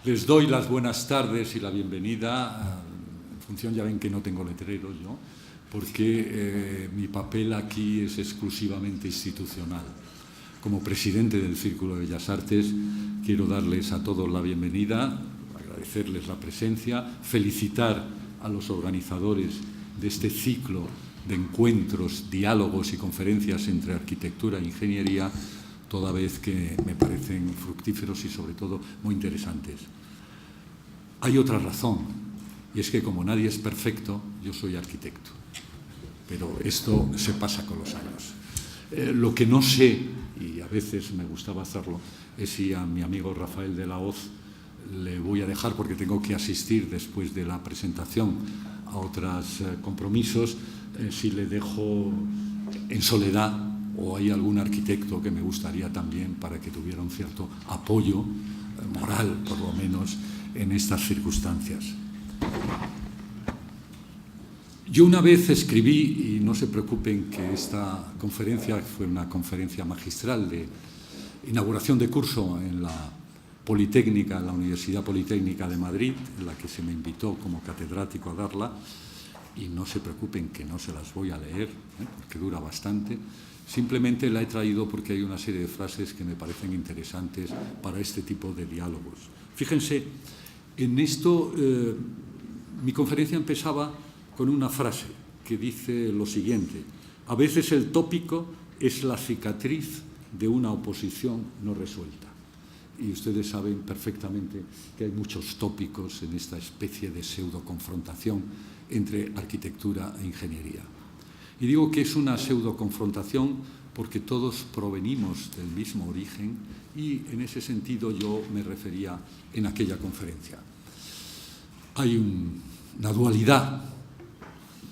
Les doy las buenas tardes y la bienvenida. En función, ya ven que no tengo letreros yo, porque mi papel aquí es exclusivamente institucional. Como presidente del Círculo de Bellas Artes, quiero darles a todos la bienvenida, agradecerles la presencia, felicitar a los organizadores de este ciclo de encuentros, diálogos y conferencias entre arquitectura e ingeniería, toda vez que me parecen fructíferos y, sobre todo, muy interesantes. Hay otra razón, y es que como nadie es perfecto, yo soy arquitecto. Pero esto se pasa con los años. Lo que no sé, y a veces me gustaba hacerlo, es si a mi amigo Rafael de la Hoz le voy a dejar, porque tengo que asistir después de la presentación a otros compromisos, si le dejo en soledad, o hay algún arquitecto que me gustaría también para que tuviera un cierto apoyo moral, por lo menos, en estas circunstancias. Yo una vez escribí, y no se preocupen que esta conferencia fue una conferencia magistral de inauguración de curso en la Politécnica, en la Universidad Politécnica de Madrid, en la que se me invitó como catedrático a darla, y no se preocupen que no se las voy a leer, porque dura bastante. Simplemente la he traído porque hay una serie de frases que me parecen interesantes para este tipo de diálogos. Fíjense, en esto mi conferencia empezaba con una frase que dice lo siguiente: a veces el tópico es la cicatriz de una oposición no resuelta. Y ustedes saben perfectamente que hay muchos tópicos en esta especie de pseudo-confrontación entre arquitectura e ingeniería. Y digo que es una pseudo-confrontación porque todos provenimos del mismo origen y en ese sentido yo me refería en aquella conferencia. Hay una dualidad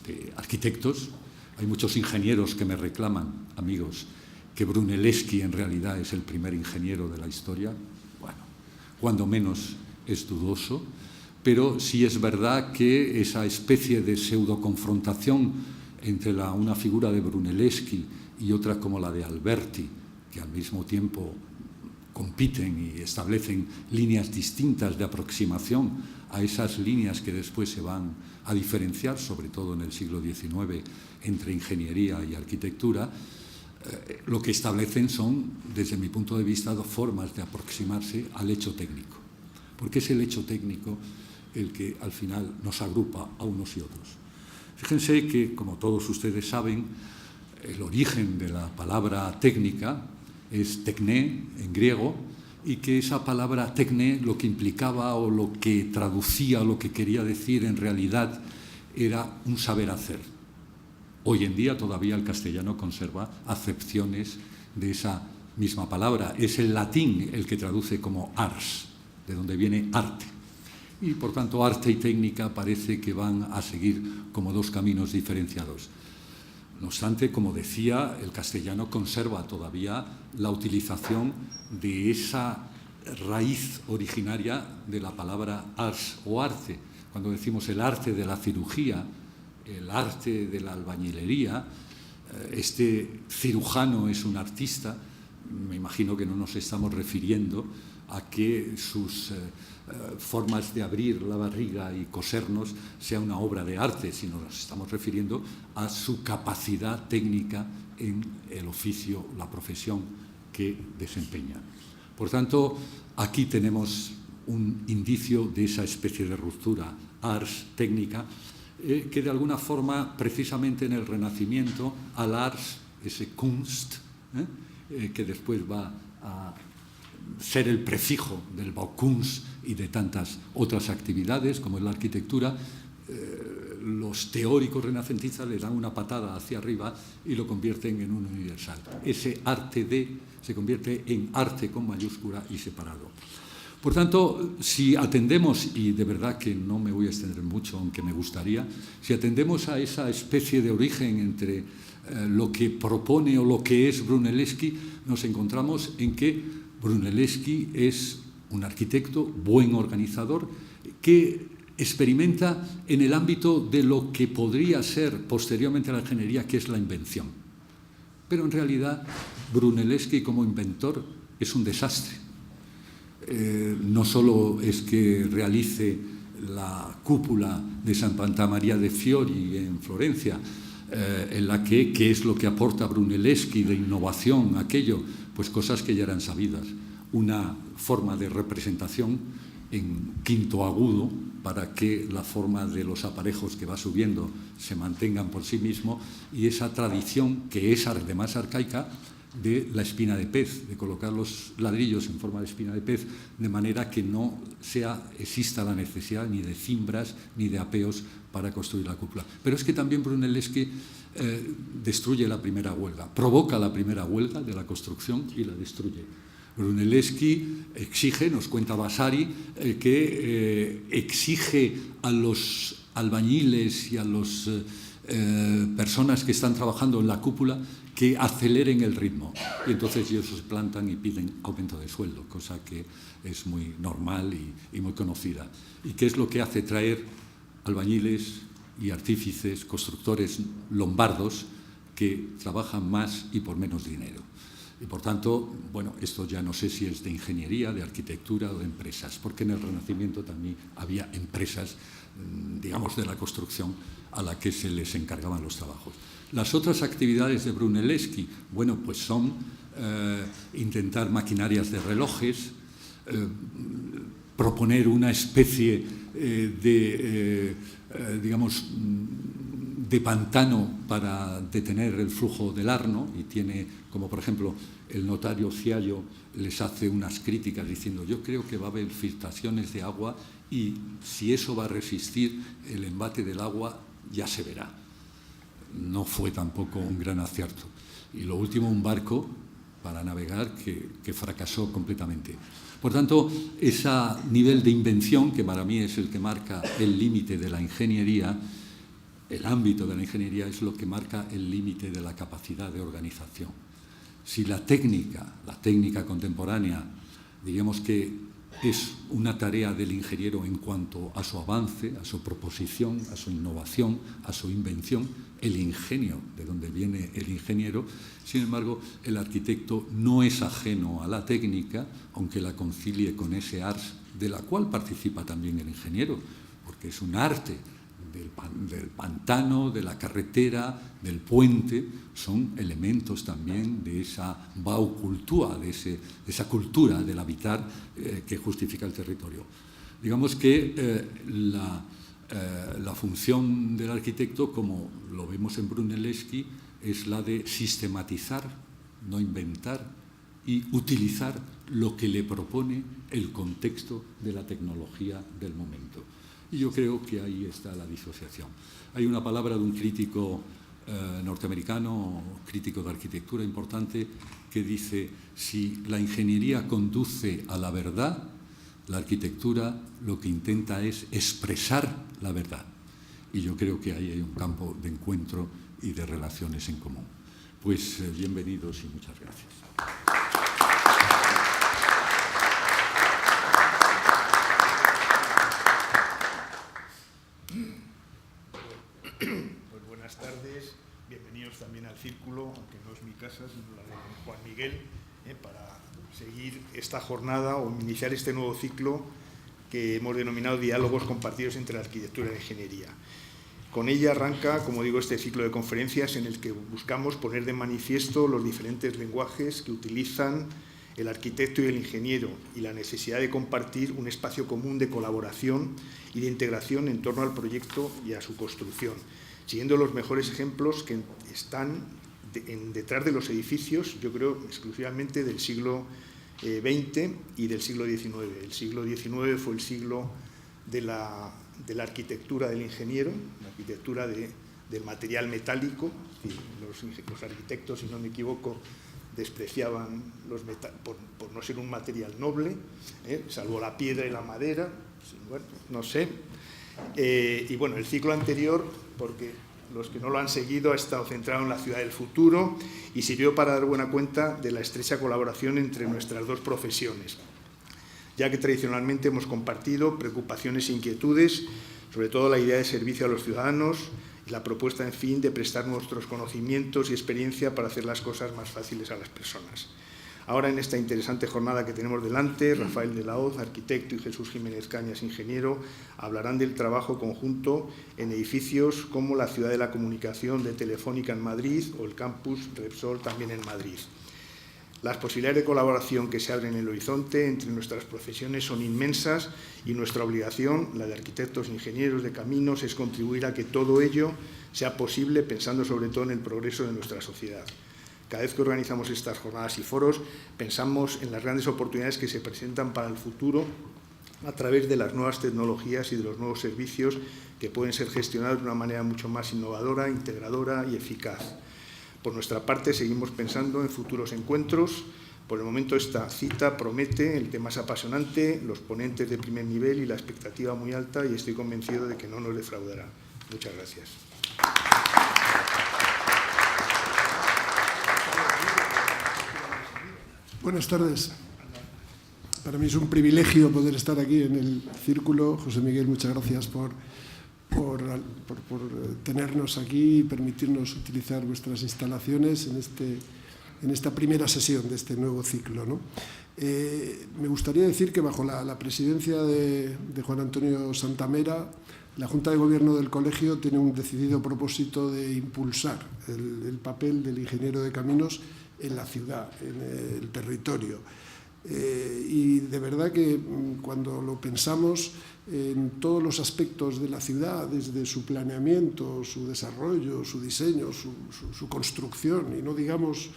de arquitectos, hay muchos ingenieros que me reclaman, amigos, que Brunelleschi en realidad es el primer ingeniero de la historia. Bueno, cuando menos es dudoso, pero sí es verdad que esa especie de pseudo-confrontación entre una figura de Brunelleschi y otra como la de Alberti, que al mismo tiempo compiten y establecen líneas distintas de aproximación a esas líneas que después se van a diferenciar, sobre todo en el siglo XIX, entre ingeniería y arquitectura, lo que establecen son, desde mi punto de vista, dos formas de aproximarse al hecho técnico, porque es el hecho técnico el que al final nos agrupa a unos y otros. Fíjense que, como todos ustedes saben, el origen de la palabra técnica es tekné en griego, y que esa palabra tekné lo que implicaba o lo que traducía o lo que quería decir en realidad era un saber hacer. Hoy en día todavía el castellano conserva acepciones de esa misma palabra. Es el latín el que traduce como ars, de donde viene arte. Y, por tanto, arte y técnica parece que van a seguir como dos caminos diferenciados. No obstante, como decía, el castellano conserva todavía la utilización de esa raíz originaria de la palabra ars o arte. Cuando decimos el arte de la cirugía, el arte de la albañilería, este cirujano es un artista, me imagino que no nos estamos refiriendo a que sus formas de abrir la barriga y cosernos sea una obra de arte, sino nos estamos refiriendo a su capacidad técnica en el oficio, la profesión que desempeña. Por tanto, aquí tenemos un indicio de esa especie de ruptura ars técnica que de alguna forma, precisamente en el Renacimiento, al ars, ese Kunst, que después va a ser el prefijo del Baukunst y de tantas otras actividades, como es la arquitectura, los teóricos renacentistas le dan una patada hacia arriba y lo convierten en un universal. Ese arte de se convierte en arte con mayúscula y separado. Por tanto, si atendemos, y de verdad que no me voy a extender mucho, aunque me gustaría, si atendemos a esa especie de origen entre lo que propone o lo que es Brunelleschi, nos encontramos en que Brunelleschi es un arquitecto, buen organizador, que experimenta en el ámbito de lo que podría ser posteriormente a la ingeniería, que es la invención. Pero en realidad Brunelleschi como inventor es un desastre. no solo es que realice la cúpula de Santa María de Fiori en Florencia, en la que, ¿qué es lo que aporta Brunelleschi de innovación, aquello? Pues cosas que ya eran sabidas. Una forma de representación en quinto agudo para que la forma de los aparejos que va subiendo se mantengan por sí mismo, y esa tradición, que es además arcaica, de la espina de pez, de colocar los ladrillos en forma de espina de pez, de manera que no exista la necesidad ni de cimbras ni de apeos para construir la cúpula. Pero es que también Brunelleschi destruye la primera huelga, provoca la primera huelga de la construcción y la destruye. Brunelleschi exige, nos cuenta Vasari, que exige a los albañiles y a las personas que están trabajando en la cúpula que aceleren el ritmo. Y entonces ellos se plantan y piden aumento de sueldo, cosa que es muy normal y muy conocida. ¿Y qué es lo que hace? Traer albañiles y artífices, constructores lombardos que trabajan más y por menos dinero. Y por tanto, bueno, esto ya no sé si es de ingeniería, de arquitectura o de empresas, porque en el Renacimiento también había empresas, digamos, de la construcción a la que se les encargaban los trabajos. Las otras actividades de Brunelleschi, bueno, pues son intentar maquinarias de relojes, proponer una especie digamos, de pantano para detener el flujo del Arno, y tiene, como por ejemplo, el notario Ciallo les hace unas críticas diciendo: yo creo que va a haber filtraciones de agua y si eso va a resistir el embate del agua ya se verá. No fue tampoco un gran acierto. Y lo último, un barco para navegar que fracasó completamente. Por tanto, ese nivel de invención, que para mí es el que marca el límite de la ingeniería, el ámbito de la ingeniería es lo que marca el límite de la capacidad de organización. Si la técnica contemporánea, digamos que es una tarea del ingeniero en cuanto a su avance, a su proposición, a su innovación, a su invención, el ingenio, de donde viene el ingeniero. Sin embargo, el arquitecto no es ajeno a la técnica, aunque la concilie con ese ars, de la cual participa también el ingeniero, porque es un arte del pantano, de la carretera, del puente, son elementos también de esa baucultura, de esa cultura del habitar que justifica el territorio. Digamos que la función del arquitecto, como lo vemos en Brunelleschi, es la de sistematizar, no inventar, y utilizar lo que le propone el contexto de la tecnología del momento. Y yo creo que ahí está la disociación. Hay una palabra de un crítico norteamericano, crítico de arquitectura importante, que dice: si la ingeniería conduce a la verdad, la arquitectura lo que intenta es expresar la verdad. Y yo creo que ahí hay un campo de encuentro y de relaciones en común. Pues bienvenidos y muchas gracias. Pues buenas tardes, bienvenidos también al Círculo, aunque no es mi casa, sino la de Juan Miguel, para seguir esta jornada o iniciar este nuevo ciclo que hemos denominado Diálogos compartidos entre la arquitectura y la ingeniería. Con ella arranca, como digo, este ciclo de conferencias en el que buscamos poner de manifiesto los diferentes lenguajes que utilizan el arquitecto y el ingeniero y la necesidad de compartir un espacio común de colaboración y de integración en torno al proyecto y a su construcción, siguiendo los mejores ejemplos que están detrás de los edificios, yo creo exclusivamente del siglo XX y del siglo XIX. El siglo XIX fue el siglo de la arquitectura del ingeniero, la arquitectura del material metálico. Los arquitectos, si no me equivoco, despreciaban por no ser un material noble, salvo la piedra y la madera, bueno, no sé. Y bueno, el ciclo anterior, porque los que no lo han seguido, ha estado centrado en la ciudad del futuro y sirvió para dar buena cuenta de la estrecha colaboración entre nuestras dos profesiones, ya que tradicionalmente hemos compartido preocupaciones e inquietudes, sobre todo la idea de servicio a los ciudadanos y la propuesta, en fin, de prestar nuestros conocimientos y experiencia para hacer las cosas más fáciles a las personas. Ahora, en esta interesante jornada que tenemos delante, Rafael de la Hoz, arquitecto, y Jesús Jiménez Cañas, ingeniero, hablarán del trabajo conjunto en edificios como la Ciudad de la Comunicación de Telefónica en Madrid o el campus Repsol también en Madrid. Las posibilidades de colaboración que se abren en el horizonte entre nuestras profesiones son inmensas y nuestra obligación, la de arquitectos e ingenieros de caminos, es contribuir a que todo ello sea posible pensando sobre todo en el progreso de nuestra sociedad. Cada vez que organizamos estas jornadas y foros, pensamos en las grandes oportunidades que se presentan para el futuro a través de las nuevas tecnologías y de los nuevos servicios que pueden ser gestionados de una manera mucho más innovadora, integradora y eficaz. Por nuestra parte, seguimos pensando en futuros encuentros. Por el momento, esta cita promete, el tema es apasionante, los ponentes de primer nivel y la expectativa muy alta, y estoy convencido de que no nos defraudará. Muchas gracias. Buenas tardes. Para mí es un privilegio poder estar aquí en el círculo. José Miguel, muchas gracias por tenernos aquí y permitirnos utilizar vuestras instalaciones en esta primera sesión de este nuevo ciclo, ¿no? Me gustaría decir que bajo la presidencia de Juan Antonio Santamera, la Junta de Gobierno del Colegio tiene un decidido propósito de impulsar el papel del ingeniero de caminos en la ciudad, en el territorio. Y de verdad que cuando lo pensamos en todos los aspectos de la ciudad, desde su planeamiento, su desarrollo, su diseño, su construcción, y no digamos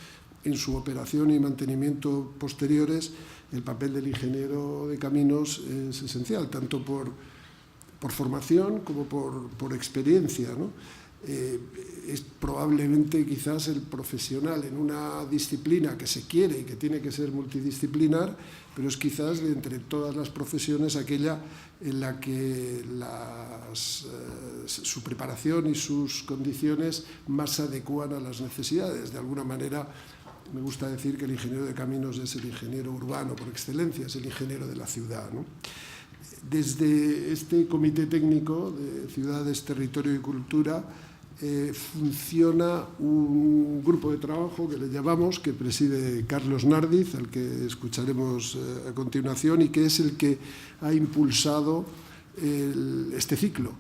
en su operación y mantenimiento posteriores, el papel del ingeniero de caminos es esencial, tanto por formación como por experiencia, ¿no? Es probablemente quizás el profesional en una disciplina que se quiere y que tiene que ser multidisciplinar, pero es quizás de entre todas las profesiones aquella en la que su preparación y sus condiciones más se adecúan a las necesidades. De alguna manera, me gusta decir que el ingeniero de caminos es el ingeniero urbano por excelencia, es el ingeniero de la ciudad, ¿no? Desde este Comité Técnico de Ciudades, Territorio y Cultura funciona un grupo de trabajo que le llamamos, que preside Carlos Nardiz, al que escucharemos a continuación, y que es el que ha impulsado este ciclo.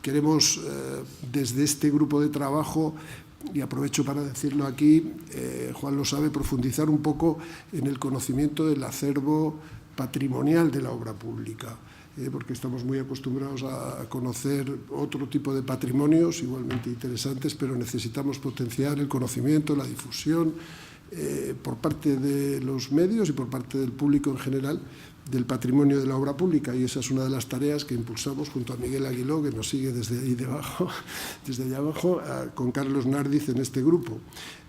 Queremos, desde este grupo de trabajo, y aprovecho para decirlo aquí, Juan lo sabe, profundizar un poco en el conocimiento del acervo patrimonial de la obra pública, porque estamos muy acostumbrados a conocer otro tipo de patrimonios igualmente interesantes, pero necesitamos potenciar el conocimiento, la difusión por parte de los medios y por parte del público en general del patrimonio de la obra pública, y esa es una de las tareas que impulsamos junto a Miguel Aguiló, que nos sigue desde ahí debajo, desde allá abajo, con Carlos Nardiz en este grupo.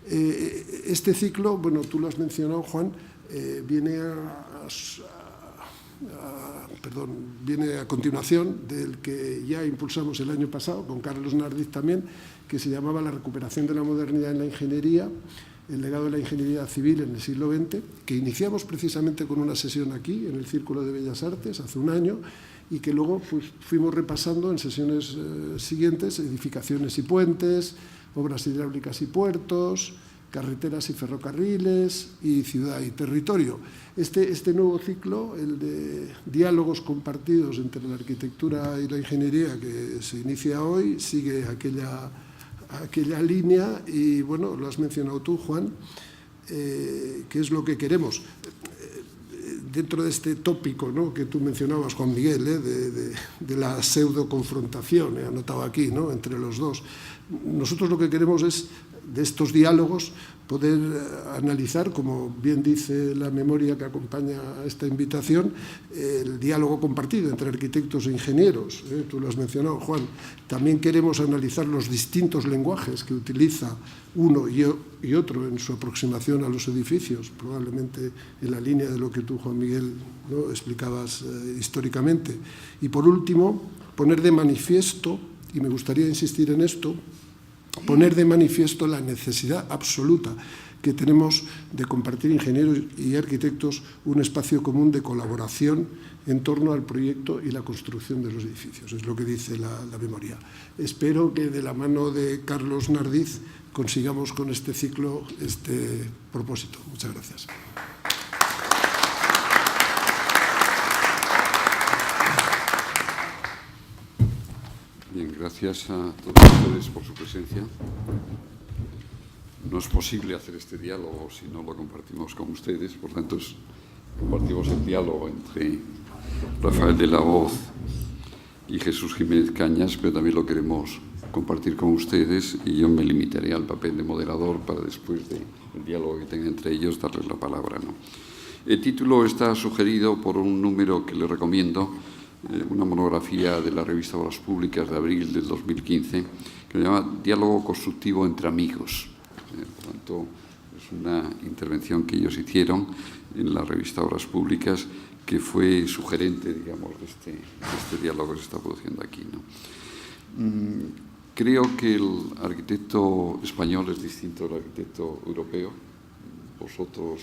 Este ciclo, bueno, tú lo has mencionado, Juan, viene a continuación del que ya impulsamos el año pasado, con Carlos Nardiz también, que se llamaba La recuperación de la modernidad en la ingeniería, el legado de la ingeniería civil en el siglo XX, que iniciamos precisamente con una sesión aquí, en el Círculo de Bellas Artes, hace un año, y que luego pues, fuimos repasando en sesiones siguientes, edificaciones y puentes, obras hidráulicas y puertos, carreteras y ferrocarriles, y ciudad y territorio. Este nuevo ciclo, el de diálogos compartidos entre la arquitectura y la ingeniería, que se inicia hoy, sigue aquella línea, y bueno, lo has mencionado tú, Juan, que es lo que queremos. Dentro de este tópico, ¿no?, que tú mencionabas, Juan Miguel, de la pseudo-confrontación, he anotado aquí, ¿no?, entre los dos. Nosotros lo que queremos es, de estos diálogos, poder analizar, como bien dice la memoria que acompaña a esta invitación, el diálogo compartido entre arquitectos e ingenieros. Tú lo has mencionado, Juan. También queremos analizar los distintos lenguajes que utiliza uno y otro en su aproximación a los edificios, probablemente en la línea de lo que tú, Juan Miguel, ¿no?, explicabas históricamente. Y por último, poner de manifiesto, y me gustaría insistir en esto, poner de manifiesto la necesidad absoluta que tenemos de compartir ingenieros y arquitectos un espacio común de colaboración en torno al proyecto y la construcción de los edificios. Es lo que dice la memoria. Espero que de la mano de Carlos Nardiz consigamos con este ciclo este propósito. Muchas gracias. Bien, gracias a todos ustedes por su presencia. No es posible hacer este diálogo si no lo compartimos con ustedes, por tanto compartimos el diálogo entre Rafael de la Hoz y Jesús Jiménez Cañas, pero también lo queremos compartir con ustedes y yo me limitaré al papel de moderador para después del diálogo que tenga entre ellos darles la palabra, ¿no? El título está sugerido por un número que les recomiendo, una monografía de la revista Obras Públicas de abril del 2015, que se llama Diálogo constructivo entre amigos. Por tanto, es una intervención que ellos hicieron en la revista Obras Públicas que fue sugerente, digamos, de este diálogo que se está produciendo aquí, ¿no? Creo que el arquitecto español es distinto al arquitecto europeo. Vosotros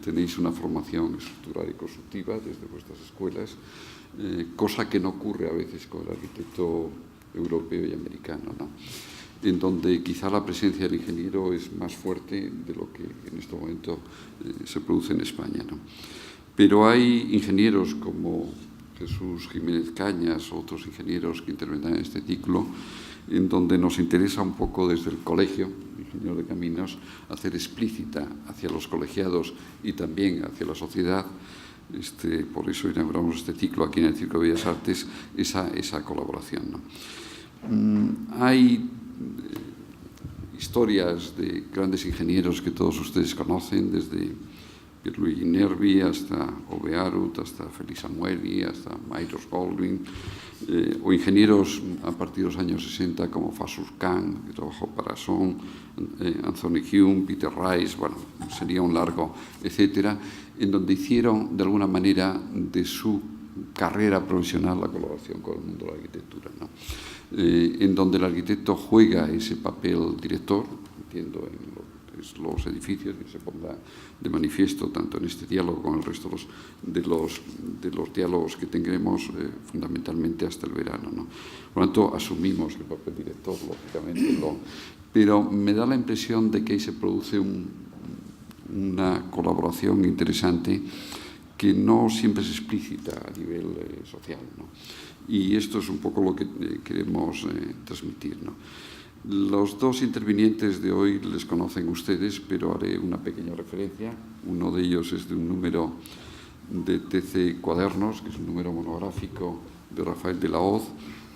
tenéis una formación estructural y constructiva desde vuestras escuelas, cosa que no ocurre a veces con el arquitecto europeo y americano, ¿no? En donde quizá la presencia del ingeniero es más fuerte de lo que en este momento se produce en España, ¿no? Pero hay ingenieros como Jesús Jiménez Cañas, otros ingenieros que intervendrán en este ciclo, en donde nos interesa un poco desde el colegio, ingeniero de caminos, hacer explícita hacia los colegiados y también hacia la sociedad, por eso inauguramos este ciclo aquí en el Círculo de Bellas Artes, esa colaboración, ¿no? Hay historias de grandes ingenieros que todos ustedes conocen, desde Pierluigi Nervi hasta Ove Arup, hasta Félix Samueli, hasta Myros Goldwyn, o ingenieros a partir de los años 60 como Fasus Kahn, que trabajó para Son, Anthony Hume, Peter Rice, bueno, sería un largo, etcétera, en donde hicieron de alguna manera de su carrera profesional la colaboración con el mundo de la arquitectura, ¿no? En donde el arquitecto juega ese papel director, entiendo, en los edificios, que se ponga de manifiesto tanto en este diálogo como en el resto de los diálogos que tendremos fundamentalmente hasta el verano, ¿no? Por lo tanto, asumimos el papel director, lógicamente, pero me da la impresión de que ahí se produce una colaboración interesante que no siempre es explícita a nivel social, ¿no? Y esto es un poco lo que queremos transmitir, ¿no? Los dos intervinientes de hoy les conocen ustedes, pero haré una pequeña referencia. Uno de ellos es de un número de TC Cuadernos, que es un número monográfico de Rafael de la Hoz,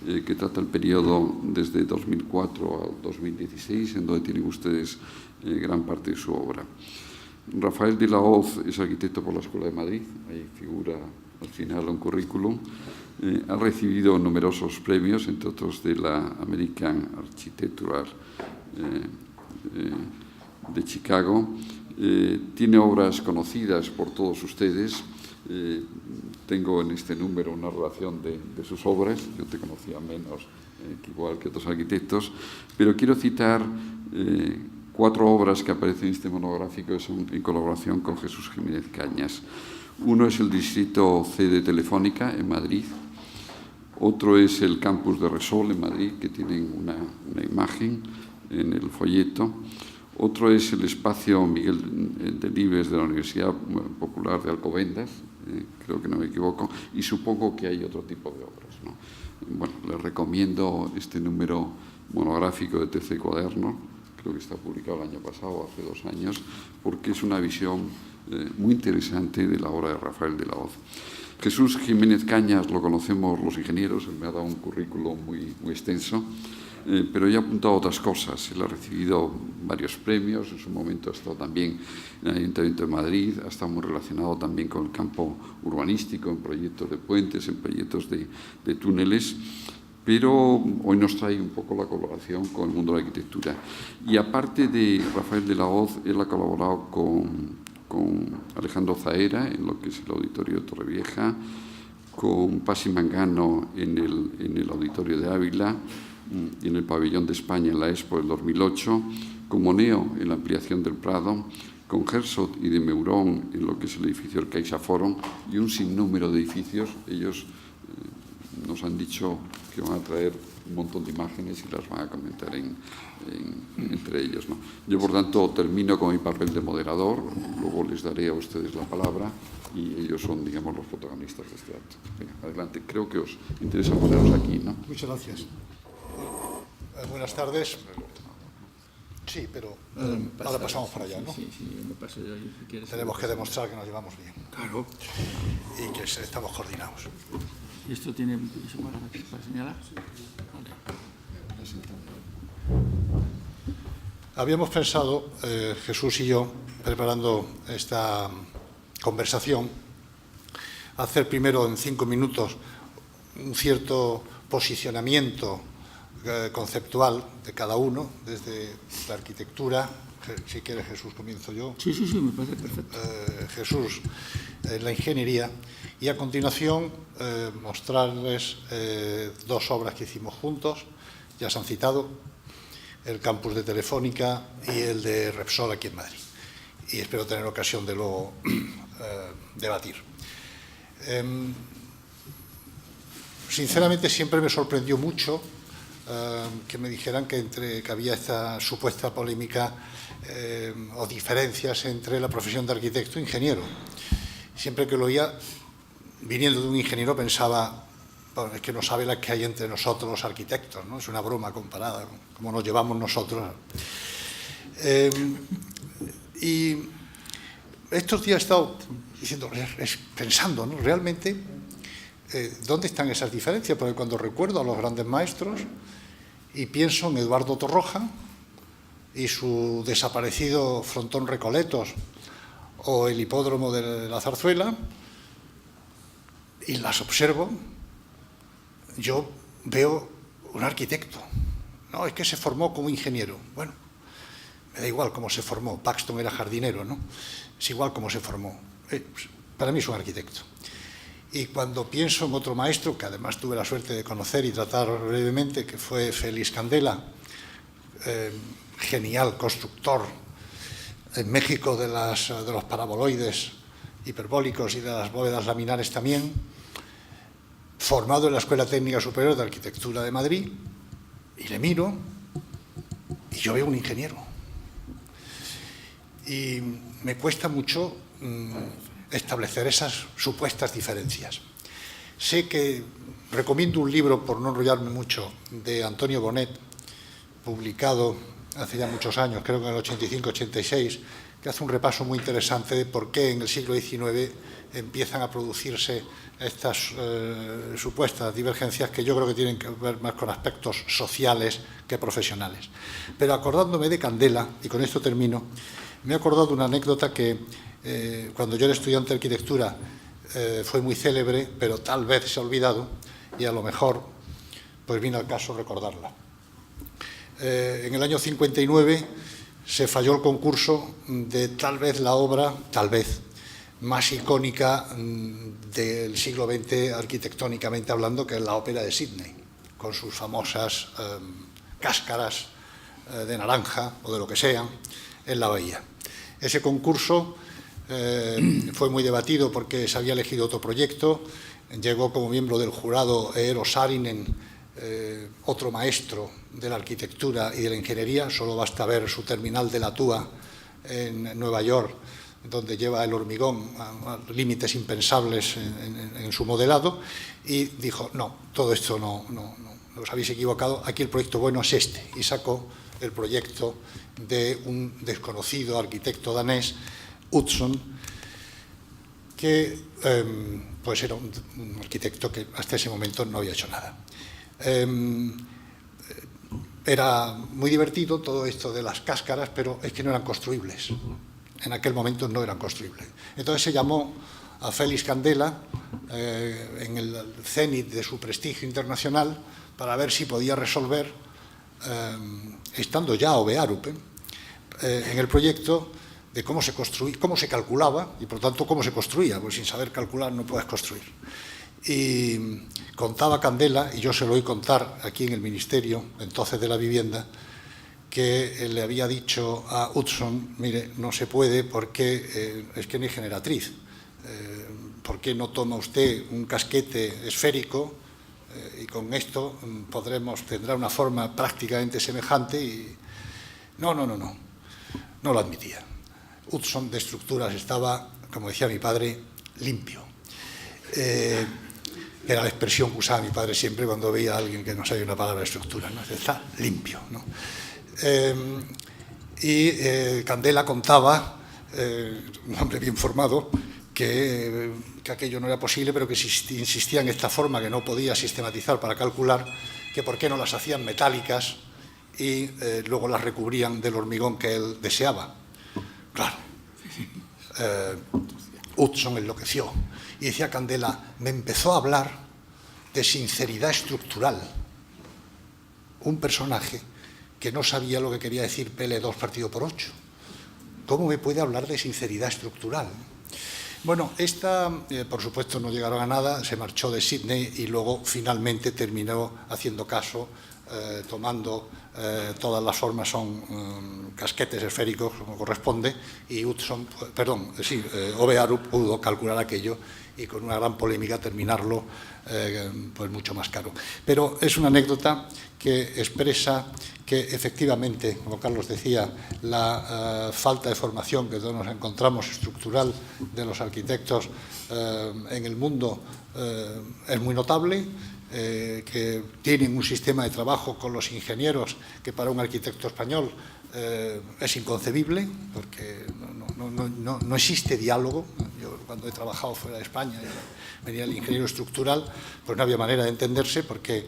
que trata el periodo desde 2004 al 2016, en donde tienen ustedes gran parte de su obra. Rafael de la Hoz es arquitecto por la Escuela de Madrid, ahí figura al final un currículum. Ha recibido numerosos premios, entre otros de la American Architectural de Chicago. Tiene obras conocidas por todos ustedes. Tengo en este número una relación de sus obras. Yo te conocía menos que igual que otros arquitectos, pero quiero citar 4 obras que aparecen en este monográfico que son en colaboración con Jesús Jiménez Cañas. Uno es el Distrito C de Telefónica en Madrid. Otro es el campus de Resol en Madrid, que tienen una imagen en el folleto. Otro es el espacio Miguel Delibes de la Universidad Popular de Alcobendas, creo que no me equivoco, y supongo que hay otro tipo de obras, ¿no? Bueno, les recomiendo este número monográfico de TC Cuaderno, creo que está publicado el año pasado, hace 2 años, porque es una visión muy interesante de la obra de Rafael de la Hoz. Jesús Jiménez Cañas lo conocemos los ingenieros, él me ha dado un currículum muy extenso, pero ya ha apuntado a otras cosas. Él ha recibido varios premios, en su momento ha estado también en el Ayuntamiento de Madrid, ha estado muy relacionado también con el campo urbanístico, en proyectos de puentes, en proyectos de túneles, pero hoy nos trae un poco la colaboración con el mundo de la arquitectura. Y aparte de Rafael de la Hoz, él ha colaborado con Alejandro Zaera en lo que es el Auditorio de Torrevieja, con Pasi Mangano en el Auditorio de Ávila y en el Pabellón de España en la Expo del 2008, con Moneo en la ampliación del Prado, con Herzog y de Meuron en lo que es el edificio del CaixaForum y un sinnúmero de edificios. Ellos nos han dicho que van a traer un montón de imágenes y las van a comentar entre ellos, ¿no? Yo, por tanto, termino con mi papel de moderador, luego les daré a ustedes la palabra y ellos son, digamos, los protagonistas de este acto. Venga, adelante. Creo que os interesa poneros aquí, ¿no? Muchas gracias. Buenas tardes. Sí, pero ahora pasamos para allá, ¿no? Sí, me paso yo ahí, si quieres. Tenemos que demostrar que nos llevamos bien. Claro. Y que estamos coordinados. ¿Y esto tiene eso para señalar? Vale. Habíamos pensado, Jesús y yo, preparando esta conversación, hacer primero en 5 minutos un cierto posicionamiento conceptual de cada uno, desde la arquitectura. Si quieres, Jesús, comienzo yo. Sí, me parece perfecto. Jesús, la ingeniería, y a continuación mostrarles 2 obras que hicimos juntos, ya se han citado, el campus de Telefónica y el de Repsol aquí en Madrid. Y espero tener ocasión de luego debatir. Sinceramente, siempre me sorprendió mucho que me dijeran que había esta supuesta polémica o diferencias entre la profesión de arquitecto e ingeniero. Siempre que lo oía, viniendo de un ingeniero, pensaba, bueno, es que no sabe la que hay entre nosotros los arquitectos, ¿no? Es una broma comparada con cómo nos llevamos nosotros. Y estos días he estado pensando, ¿no? Realmente, ¿dónde están esas diferencias? Porque cuando recuerdo a los grandes maestros y pienso en Eduardo Torroja y su desaparecido frontón Recoletos o el hipódromo de la Zarzuela, y las observo, yo veo un arquitecto. No, es que se formó como ingeniero. Bueno, me da igual cómo se formó. Paxton era jardinero, ¿no? Es igual cómo se formó. Para mí es un arquitecto. Y cuando pienso en otro maestro, que además tuve la suerte de conocer y tratar brevemente, que fue Félix Candela, genial constructor en México de los paraboloides hiperbólicos y de las bóvedas laminares también, formado en la Escuela Técnica Superior de Arquitectura de Madrid, y le miro y yo veo un ingeniero. Y me cuesta mucho establecer esas supuestas diferencias. Sé que recomiendo un libro, por no enrollarme mucho, de Antonio Bonet, publicado hace ya muchos años, creo que en el 85-86, que hace un repaso muy interesante de por qué en el siglo XIX empiezan a producirse estas supuestas divergencias que yo creo que tienen que ver más con aspectos sociales que profesionales. Pero acordándome de Candela, y con esto termino, me he acordado de una anécdota que cuando yo era estudiante de arquitectura fue muy célebre, pero tal vez se ha olvidado, y a lo mejor pues viene al caso recordarla. En el año 59 se falló el concurso de tal vez la obra, más icónica del siglo XX arquitectónicamente hablando, que es la Ópera de Sydney, con sus famosas cáscaras de naranja o de lo que sea en la bahía. Ese concurso fue muy debatido porque se había elegido otro proyecto. Llegó como miembro del jurado Eero Saarinen, otro maestro de la arquitectura y de la ingeniería. Solo basta ver su terminal de la Túa en Nueva York, donde lleva el hormigón a límites impensables en su modelado, y dijo, no, todo esto no os habéis equivocado, aquí el proyecto bueno es este, y sacó el proyecto de un desconocido arquitecto danés, Utzon, que pues era un arquitecto que hasta ese momento no había hecho nada. Era muy divertido todo esto de las cáscaras, pero es que no eran construibles. En aquel momento no eran construibles. Entonces se llamó a Félix Candela en el cenit de su prestigio internacional para ver si podía resolver, estando ya Obearup, en el proyecto de cómo se construía, cómo se calculaba y por tanto cómo se construía, porque sin saber calcular no puedes construir. Y contaba Candela, y yo se lo oí contar aquí en el Ministerio entonces de la Vivienda, que le había dicho a Hudson, mire, no se puede porque es que no hay generatriz. ¿Por qué no toma usted un casquete esférico y con esto tendrá una forma prácticamente semejante? Y no lo admitía. Hudson de estructuras estaba, como decía mi padre, limpio. Era la expresión que usaba mi padre siempre cuando veía a alguien que no sabía una palabra de estructura, ¿no? Está limpio, ¿no? Candela contaba, un hombre bien formado, que aquello no era posible, pero que insistía en esta forma que no podía sistematizar para calcular, que por qué no las hacían metálicas y luego las recubrían del hormigón que él deseaba. Claro. Hudson enloqueció y decía Candela, me empezó a hablar de sinceridad estructural. Un personaje que no sabía lo que quería decir PL2 partido por 8. ¿Cómo me puede hablar de sinceridad estructural? Bueno, esta, por supuesto, no llegaron a nada, se marchó de Sydney y luego finalmente terminó haciendo caso, tomando todas las formas son casquetes esféricos, como corresponde, y Obearu pudo calcular aquello y con una gran polémica terminarlo pues mucho más caro. Pero es una anécdota que expresa que efectivamente, como Carlos decía, la falta de formación que todos nos encontramos estructural de los arquitectos en el mundo es muy notable, que tienen un sistema de trabajo con los ingenieros que para un arquitecto español es inconcebible, porque no existe diálogo. Yo cuando he trabajado fuera de España, venía el ingeniero estructural, pues no había manera de entenderse porque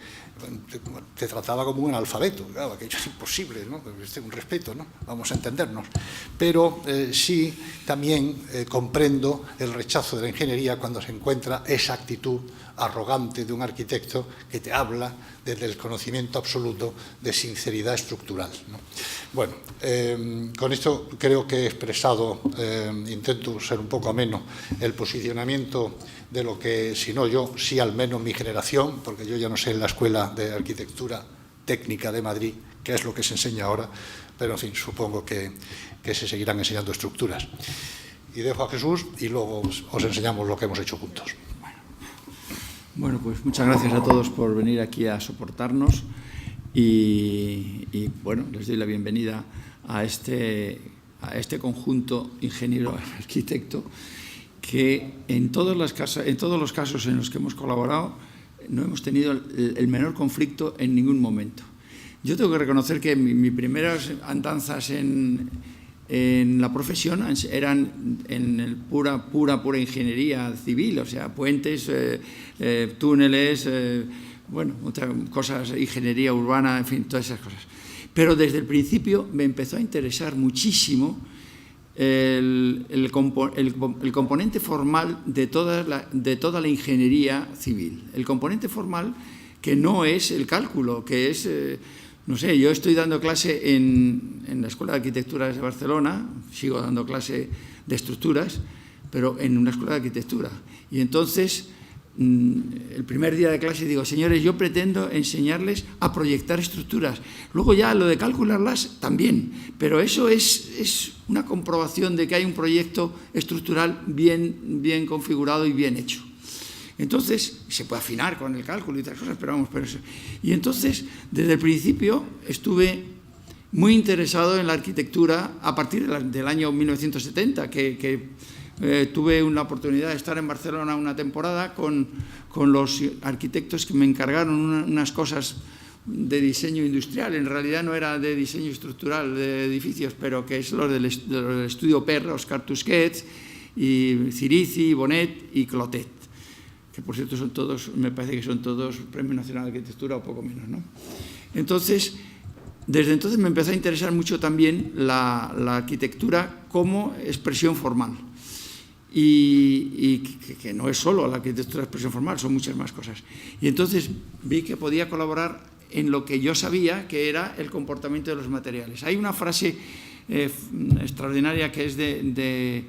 te trataba como un analfabeto. Claro, aquello es imposible, ¿no? Un respeto, ¿no? Vamos a entendernos. Pero sí también comprendo el rechazo de la ingeniería cuando se encuentra esa actitud arrogante de un arquitecto que te habla desde el conocimiento absoluto de sinceridad estructural, ¿no? Bueno, con esto creo que he expresado, intento ser un poco ameno, el posicionamiento de lo que, si no yo, sí al menos mi generación, porque yo ya no sé en la Escuela de Arquitectura Técnica de Madrid qué es lo que se enseña ahora, pero en fin, supongo que se seguirán enseñando estructuras. Y dejo a Jesús y luego os enseñamos lo que hemos hecho juntos. Bueno, pues muchas gracias a todos por venir aquí a soportarnos y bueno, les doy la bienvenida a este conjunto ingeniero-arquitecto que en todos los casos en los que hemos colaborado no hemos tenido el menor conflicto en ningún momento. Yo tengo que reconocer que mis primeras andanzas en la profesión eran en pura ingeniería civil, o sea, puentes, túneles, bueno, otras cosas, ingeniería urbana, en fin, todas esas cosas. Pero desde el principio me empezó a interesar muchísimo el componente formal de toda la ingeniería civil. El componente formal que no es el cálculo, que es... no sé, yo estoy dando clase en la Escuela de Arquitectura de Barcelona, sigo dando clase de estructuras, pero en una escuela de arquitectura. Y entonces, el primer día de clase digo, señores, yo pretendo enseñarles a proyectar estructuras. Luego ya lo de calcularlas también, pero eso es una comprobación de que hay un proyecto estructural bien configurado y bien hecho. Entonces, se puede afinar con el cálculo y otras cosas, pero vamos, y entonces, desde el principio, estuve muy interesado en la arquitectura a partir del año 1970, que tuve una oportunidad de estar en Barcelona una temporada con los arquitectos que me encargaron unas cosas de diseño industrial. En realidad no era de diseño estructural de edificios, pero que es lo del estudio Perra, Oscar Tusquets, y Cirici, Bonet y Clotet, que por cierto son todos, me parece que son todos Premio Nacional de Arquitectura o poco menos, ¿no? Entonces, desde entonces me empezó a interesar mucho también la arquitectura como expresión formal. Y que no es solo la arquitectura de expresión formal, son muchas más cosas. Y entonces vi que podía colaborar en lo que yo sabía que era el comportamiento de los materiales. Hay una frase extraordinaria que es de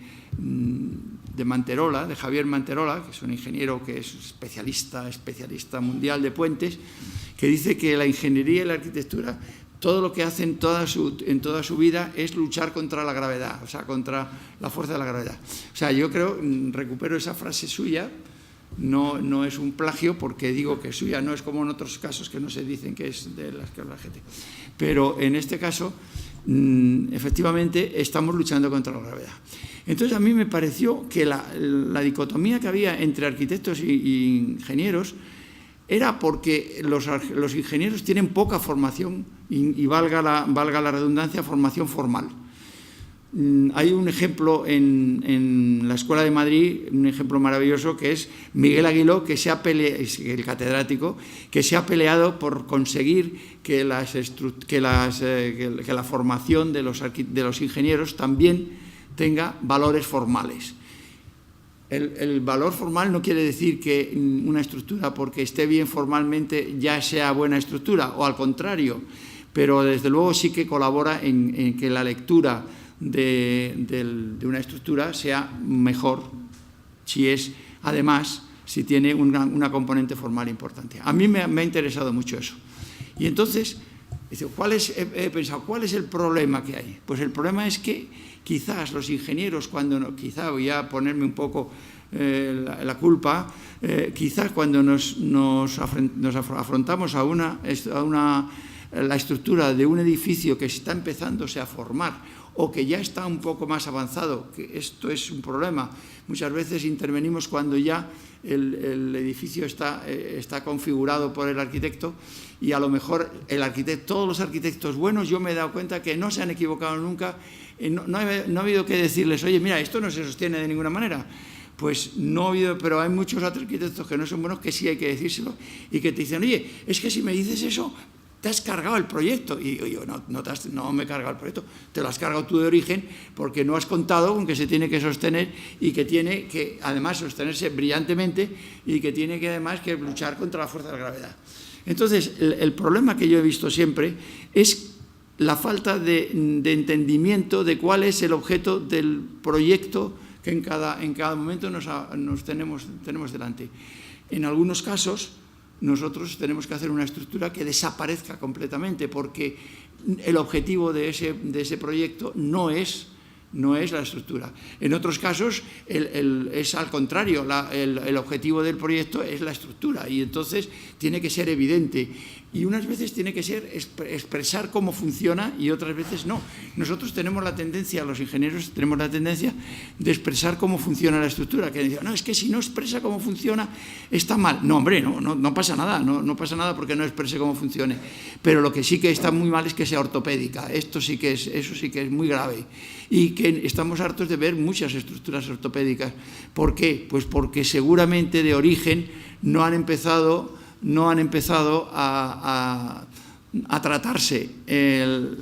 Manterola, de Javier Manterola, que es un ingeniero que es especialista mundial de puentes, que dice que la ingeniería y la arquitectura todo lo que hacen en toda su vida es luchar contra la gravedad, o sea, contra la fuerza de la gravedad. O sea, yo creo, recupero esa frase suya, no es un plagio porque digo que es suya, no es como en otros casos que no se dicen que es de las que habla la gente. Pero en este caso, efectivamente, estamos luchando contra la gravedad. Entonces, a mí me pareció que la dicotomía que había entre arquitectos y ingenieros era porque los ingenieros tienen poca formación y valga la redundancia, formación formal. Hay un ejemplo en la Escuela de Madrid, un ejemplo maravilloso, que es Miguel Aguiló, el catedrático, que se ha peleado por conseguir que la formación de los ingenieros también tenga valores formales. El valor formal no quiere decir que una estructura, porque esté bien formalmente, ya sea buena estructura, o al contrario, pero desde luego sí que colabora en que la lectura de una estructura sea mejor si tiene una componente formal importante. A mí me ha interesado mucho eso. Y entonces, he pensado, ¿cuál es el problema que hay? Pues el problema es que quizás los ingenieros, quizá voy a ponerme un poco la culpa, quizás cuando nos afrontamos a la estructura de un edificio que está empezándose a formar o que ya está un poco más avanzado, que esto es un problema. Muchas veces intervenimos cuando ya el edificio está configurado por el arquitecto y a lo mejor todos los arquitectos buenos, yo me he dado cuenta que no se han equivocado nunca, no ha habido que decirles, oye, mira, esto no se sostiene de ninguna manera. Pues no ha habido, pero hay muchos arquitectos que no son buenos que sí hay que decírselo y que te dicen, oye, es que si me dices eso, te has cargado el proyecto. Y yo, no me he cargado el proyecto, te lo has cargado tú de origen porque no has contado con que se tiene que sostener y que tiene que además sostenerse brillantemente y que tiene que además que luchar contra la fuerza de la gravedad. Entonces, el problema que yo he visto siempre es la falta de entendimiento de cuál es el objeto del proyecto que en cada momento nos tenemos delante. En algunos casos, nosotros tenemos que hacer una estructura que desaparezca completamente porque el objetivo de ese proyecto no es la estructura. En otros casos es al contrario, el objetivo del proyecto es la estructura y entonces tiene que ser evidente y unas veces tiene que ser expresar cómo funciona y otras veces no. Nosotros tenemos la tendencia, los ingenieros tenemos la tendencia de expresar cómo funciona la estructura, que dicen, no, es que si no expresa cómo funciona está mal. No, hombre, no pasa nada, no pasa nada porque no exprese cómo funcione, pero lo que sí que está muy mal es que sea ortopédica, eso sí que es muy grave y que estamos hartos de ver muchas estructuras ortopédicas. ¿Por qué? Pues porque seguramente de origen no han empezado a tratarse el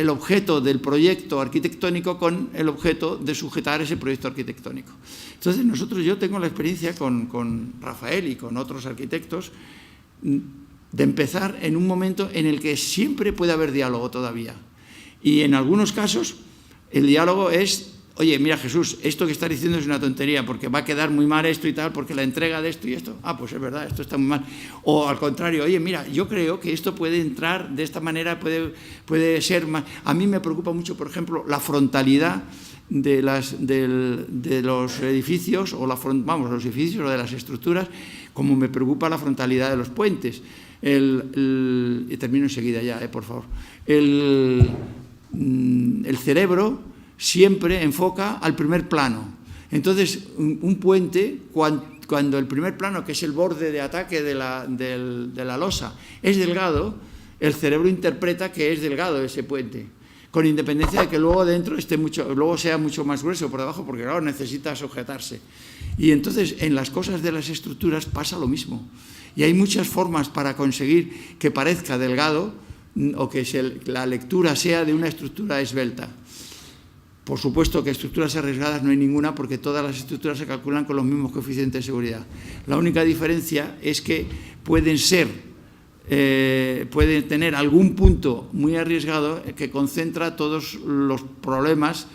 objeto del proyecto arquitectónico con el objeto de sujetar ese proyecto arquitectónico. Entonces, yo tengo la experiencia con Rafael y con otros arquitectos de empezar en un momento en el que siempre puede haber diálogo todavía. Y en algunos casos el diálogo es, oye, mira Jesús, esto que estás diciendo es una tontería porque va a quedar muy mal esto y tal, porque la entrega de esto y esto, pues es verdad, esto está muy mal. O al contrario, oye, mira, yo creo que esto puede entrar de esta manera, puede ser más. A mí me preocupa mucho, por ejemplo, la frontalidad de los edificios, los edificios o de las estructuras, como me preocupa la frontalidad de los puentes. Y termino enseguida ya, por favor. El cerebro siempre enfoca al primer plano. Entonces, un puente, cuando el primer plano, que es el borde de ataque de la losa, es delgado, el cerebro interpreta que es delgado ese puente, con independencia de que luego dentro luego sea mucho más grueso por debajo, porque claro, necesita sujetarse. Y entonces, en las cosas de las estructuras pasa lo mismo. Y hay muchas formas para conseguir que parezca delgado o que la lectura sea de una estructura esbelta. Por supuesto que estructuras arriesgadas no hay ninguna porque todas las estructuras se calculan con los mismos coeficientes de seguridad. La única diferencia es que pueden tener algún punto muy arriesgado que concentra todos los problemas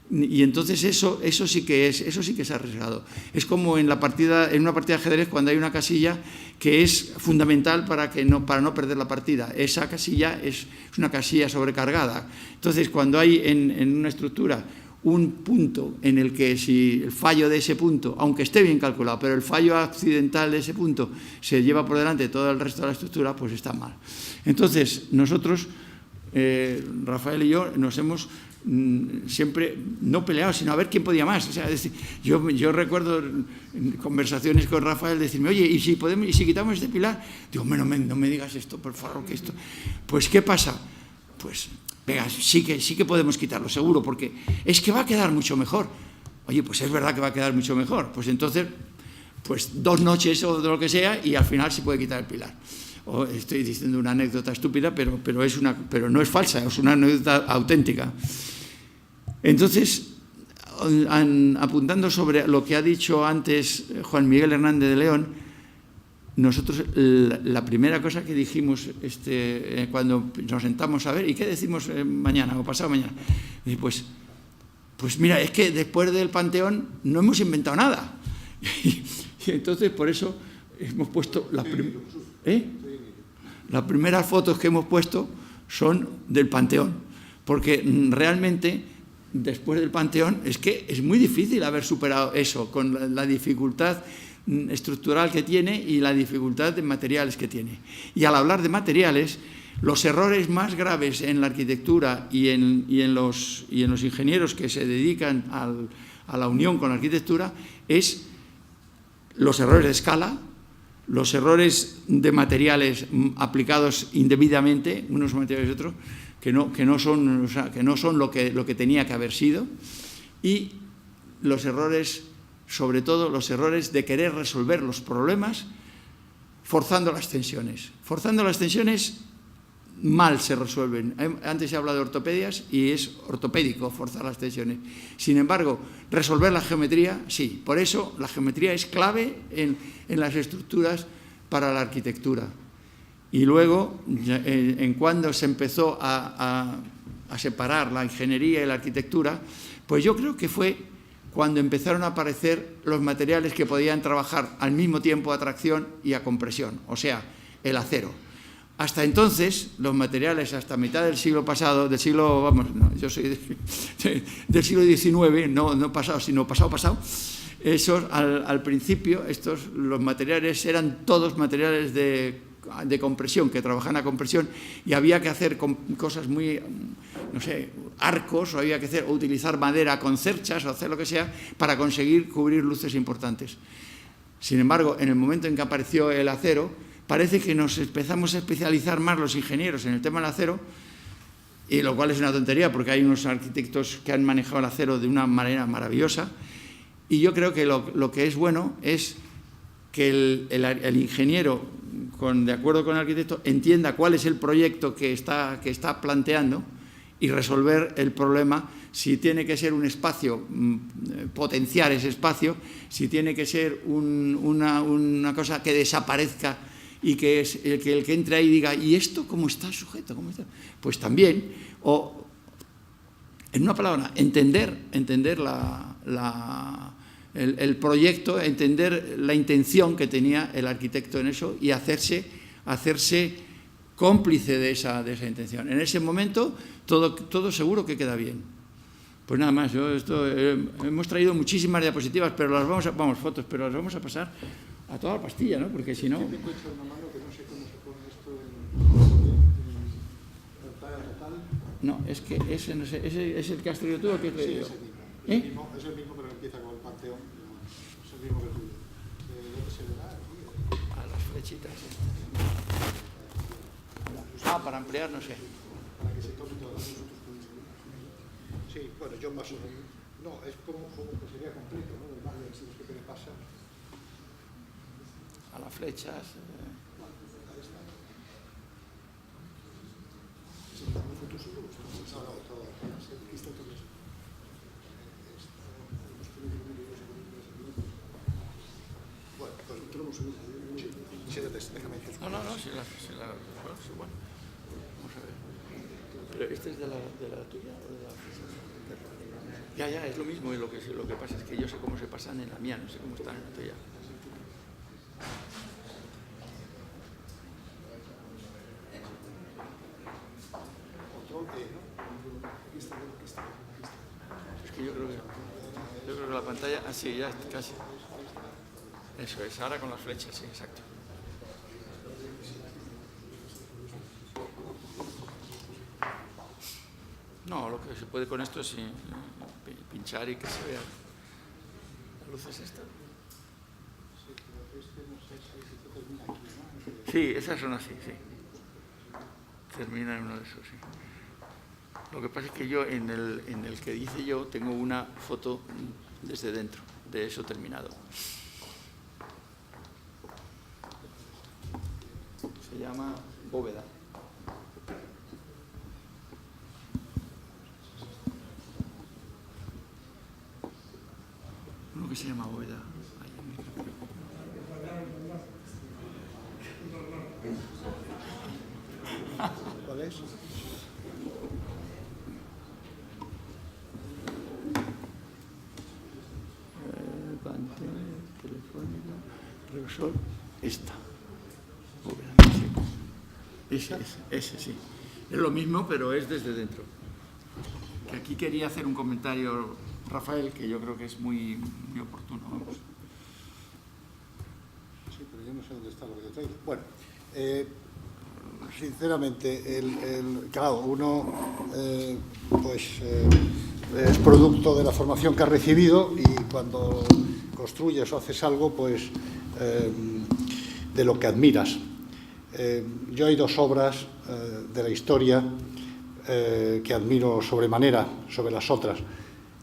Y entonces eso sí que es arriesgado. Es como en una partida de ajedrez, cuando hay una casilla que es fundamental para no perder la partida. Esa casilla es una casilla sobrecargada. Entonces, cuando hay en una estructura un punto en el que si el fallo de ese punto, aunque esté bien calculado, pero el fallo accidental de ese punto se lleva por delante todo el resto de la estructura, pues está mal. Entonces, nosotros, Rafael y yo, nos hemos siempre no peleado, sino a ver quién podía más. O sea, yo recuerdo conversaciones con Rafael decirme, oye, ¿y si quitamos este pilar? Digo, no me digas esto, por favor, que esto. Pues, ¿qué pasa? Pues, venga, sí que podemos quitarlo, seguro, porque es que va a quedar mucho mejor. Oye, pues es verdad que va a quedar mucho mejor. Pues entonces, pues 2 noches o de lo que sea, y al final se puede quitar el pilar. Estoy diciendo una anécdota estúpida, pero no es falsa, es una anécdota auténtica. Entonces, apuntando sobre lo que ha dicho antes Juan Miguel Hernández de León, nosotros la primera cosa que dijimos cuando nos sentamos a ver, ¿y qué decimos mañana o pasado mañana? Pues mira, es que después del Panteón no hemos inventado nada. Y entonces, por eso hemos puesto las primeras fotos que hemos puesto son del Panteón, porque realmente después del Panteón es que es muy difícil haber superado eso, con la dificultad estructural que tiene y la dificultad de materiales que tiene. Y al hablar de materiales, los errores más graves en la arquitectura y en los ingenieros que se dedican a la unión con la arquitectura es los errores de escala, los errores de materiales aplicados indebidamente, unos materiales y otros, que no son lo que tenía que haber sido, y los errores, sobre todo los errores de querer resolver los problemas forzando las tensiones. Forzando las tensiones mal se resuelven. Antes he hablado de ortopedias y es ortopédico forzar las tensiones. Sin embargo, resolver la geometría, sí. Por eso la geometría es clave en las estructuras para la arquitectura. Y luego, en cuando se empezó a separar la ingeniería y la arquitectura, pues yo creo que fue cuando empezaron a aparecer los materiales que podían trabajar al mismo tiempo a tracción y a compresión, o sea, el acero. Hasta entonces, los materiales, hasta mitad del siglo pasado, yo soy del siglo XIX, no pasado, sino pasado, esos, al principio, los materiales eran todos materiales de compresión, que trabajaban a compresión, y había que hacer cosas muy, no sé, arcos, o había que utilizar madera con cerchas, o hacer lo que sea, para conseguir cubrir luces importantes. Sin embargo, en el momento en que apareció el acero, parece que nos empezamos a especializar más los ingenieros en el tema del acero, y lo cual es una tontería, porque hay unos arquitectos que han manejado el acero de una manera maravillosa, y yo creo que lo que es bueno es que el ingeniero, de acuerdo con el arquitecto, entienda cuál es el proyecto que está planteando y resolver el problema, si tiene que ser un espacio, potenciar ese espacio, si tiene que ser una cosa que desaparezca y que el que entre ahí diga, ¿y esto cómo está sujeto? ¿Cómo está? Pues también, o en una palabra, entender el proyecto, entender la intención que tenía el arquitecto en eso y hacerse cómplice de esa intención. En ese momento todo seguro que queda bien. Pues nada más, hemos traído muchísimas diapositivas, pero fotos, pero las vamos a pasar a toda la pastilla, ¿no? Porque si no... Yo tengo hecho una mano que no sé cómo se pone esto en pantalla total. No, es que ese es el que has traído tú o que he traído yo. Es el mismo, pero empieza con el Panteón. Es el mismo que el tuyo. ¿Dónde se verá? A las flechitas. Para ampliar, no sé. Para que se tome todas las fotos. Sí, bueno, yo más o menos. No, es como que sería completo, ¿no? Del barrio, si es que le pasa. A las flechas. Ahí está. ¿Se me da una foto solo? No, todo. Aquí está todo eso. Bueno, pues entramos en un... Siéntate, déjame decir. No, bueno. Vamos a ver. ¿Pero este es de la tuya o de la oficina? Ya, es lo mismo, y lo que pasa es que yo sé cómo se pasan en la mía, no sé cómo están en la tuya. Es que yo creo que la pantalla... Ah, sí, ya casi. Eso es, ahora con las flechas, sí, exacto. No, lo que se puede con esto es pinchar y que se vea. ¿La luz es esta? Sí, esas son así, sí. Termina en uno de esos, sí. Lo que pasa es que yo, en el que dice yo, tengo una foto desde dentro, de eso terminado. Se llama Bóveda. Uno que se llama Bóveda. ¿Cuál es? Telefónica, Repsol, esta. Ese sí. Es lo mismo, pero es desde dentro. Que aquí quería hacer un comentario, Rafael, que yo creo que es muy oportuno. Vamos. Sí, pero yo no sé dónde está lo que te traigo. Bueno, sinceramente, claro, uno es producto de la formación que ha recibido y cuando construyes o haces algo, pues de lo que admiras. Yo hay dos obras de la historia que admiro sobremanera sobre las otras.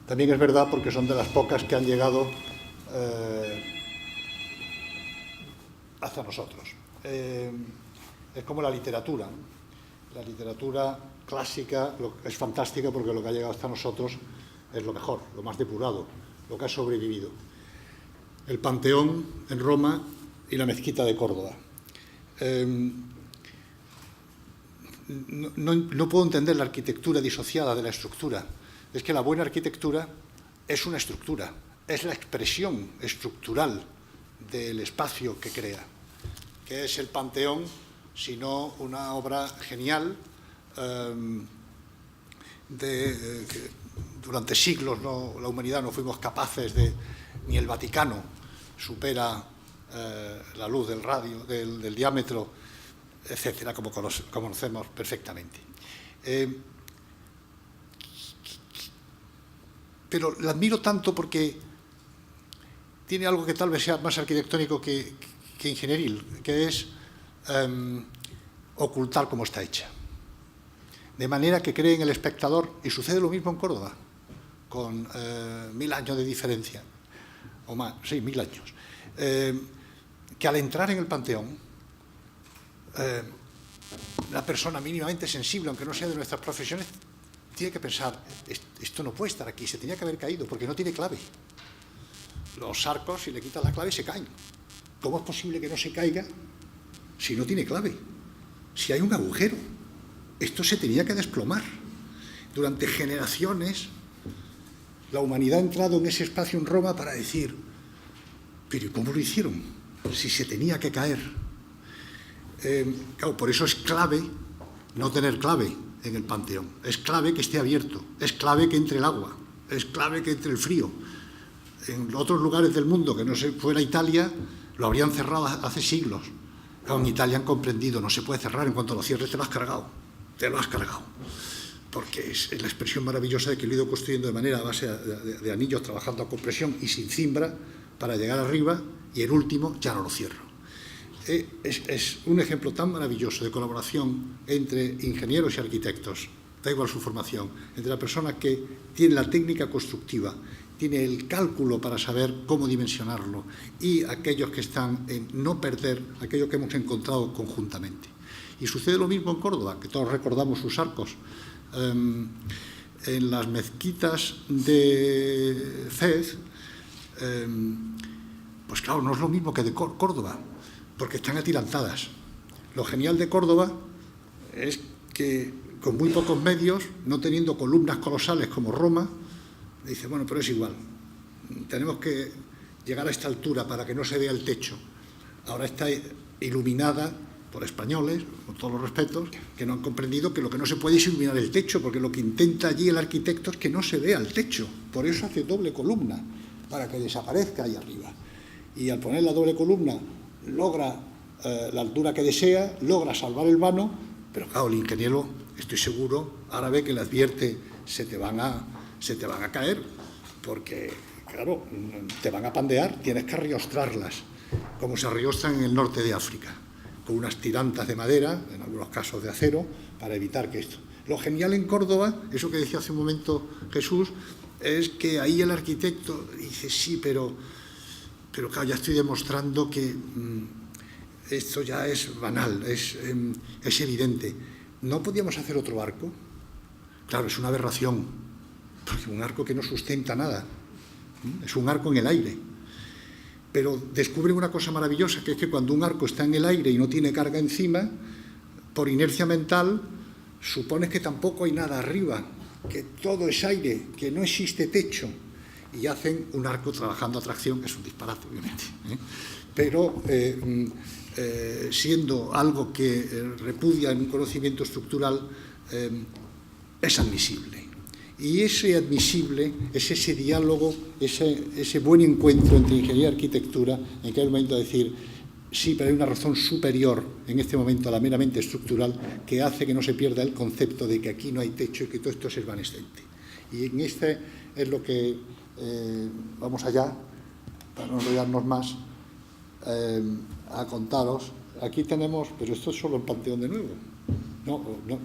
También es verdad porque son de las pocas que han llegado hasta nosotros. Es como la literatura. La literatura clásica es fantástica porque lo que ha llegado hasta nosotros es lo mejor, lo más depurado, lo que ha sobrevivido. El Panteón en Roma y la Mezquita de Córdoba. No puedo entender la arquitectura disociada de la estructura. Es que la buena arquitectura es una estructura, es la expresión estructural del espacio que crea. ¿Qué es el Panteón sino una obra genial que durante siglos la humanidad no fuimos capaces de, ni el Vaticano supera la luz del radio, del diámetro, etcétera, como conocemos perfectamente. Pero la admiro tanto porque tiene algo que tal vez sea más arquitectónico que ingenieril, que es ocultar cómo está hecha. De manera que cree en el espectador, y sucede lo mismo en Córdoba, con 1000 años de diferencia, o más, sí, 1000 años, que al entrar en el Panteón, la persona mínimamente sensible, aunque no sea de nuestras profesiones, tiene que pensar, esto no puede estar aquí, se tenía que haber caído, porque no tiene clave. Los arcos, si le quitas la clave, se caen. ¿Cómo es posible que no se caiga si no tiene clave? Si hay un agujero. Esto se tenía que desplomar. Durante generaciones, la humanidad ha entrado en ese espacio en Roma para decir, ¿pero cómo lo hicieron? Si se tenía que caer. Claro, por eso es clave no tener clave en el Panteón. Es clave que esté abierto, es clave que entre el agua, es clave que entre el frío. En otros lugares del mundo, que no fuera Italia, lo habrían cerrado hace siglos. Claro, en Italia han comprendido, no se puede cerrar, en cuanto lo cierres te lo has cargado, porque es la expresión maravillosa de que lo he ido construyendo de manera a base de anillos, trabajando a compresión y sin cimbra para llegar arriba, y el último ya no lo cierro. Es un ejemplo tan maravilloso de colaboración entre ingenieros y arquitectos, da igual su formación, entre la persona que tiene la técnica constructiva, tiene el cálculo para saber cómo dimensionarlo, y aquellos que están en no perder aquello que hemos encontrado conjuntamente. Y sucede lo mismo en Córdoba, que todos recordamos sus arcos. En las mezquitas de Fez, pues claro, no es lo mismo que de Córdoba, porque están atirantadas. Lo genial de Córdoba es que con muy pocos medios, no teniendo columnas colosales como Roma, Dice, bueno, pero es igual. Tenemos que llegar a esta altura para que no se vea el techo. Ahora está iluminada por españoles, con todos los respetos, que no han comprendido que lo que no se puede es iluminar el techo, porque lo que intenta allí el arquitecto es que no se vea el techo. Por eso hace doble columna, para que desaparezca ahí arriba. Y al poner la doble columna logra la altura que desea, logra salvar el vano, pero claro, el ingeniero, estoy seguro, ahora ve que le advierte, se te van a caer, porque, claro, te van a pandear, tienes que arriostrarlas, como se arriostran en el norte de África, con unas tirantas de madera, en algunos casos de acero, para evitar que esto. Lo genial en Córdoba, eso que decía hace un momento Jesús, es que ahí el arquitecto dice, sí, pero claro, ya estoy demostrando que esto ya es banal, es evidente. ¿No podíamos hacer otro arco? Claro, es una aberración, porque un arco que no sustenta nada, es un arco en el aire. Pero descubren una cosa maravillosa, que es que cuando un arco está en el aire y no tiene carga encima, por inercia mental, supones que tampoco hay nada arriba, que todo es aire, que no existe techo. Y hacen un arco trabajando a tracción, que es un disparate, obviamente, pero siendo algo que repudia en un conocimiento estructural, es admisible. Y ese admisible es ese diálogo, ese buen encuentro entre ingeniería y arquitectura, en aquel momento de decir, sí, pero hay una razón superior en este momento a la meramente estructural que hace que no se pierda el concepto de que aquí no hay techo y que todo esto es evanescente. Y en este es lo que vamos allá, para no enrollarnos más, a contaros. Aquí tenemos, pero esto es solo el Panteón de nuevo. No,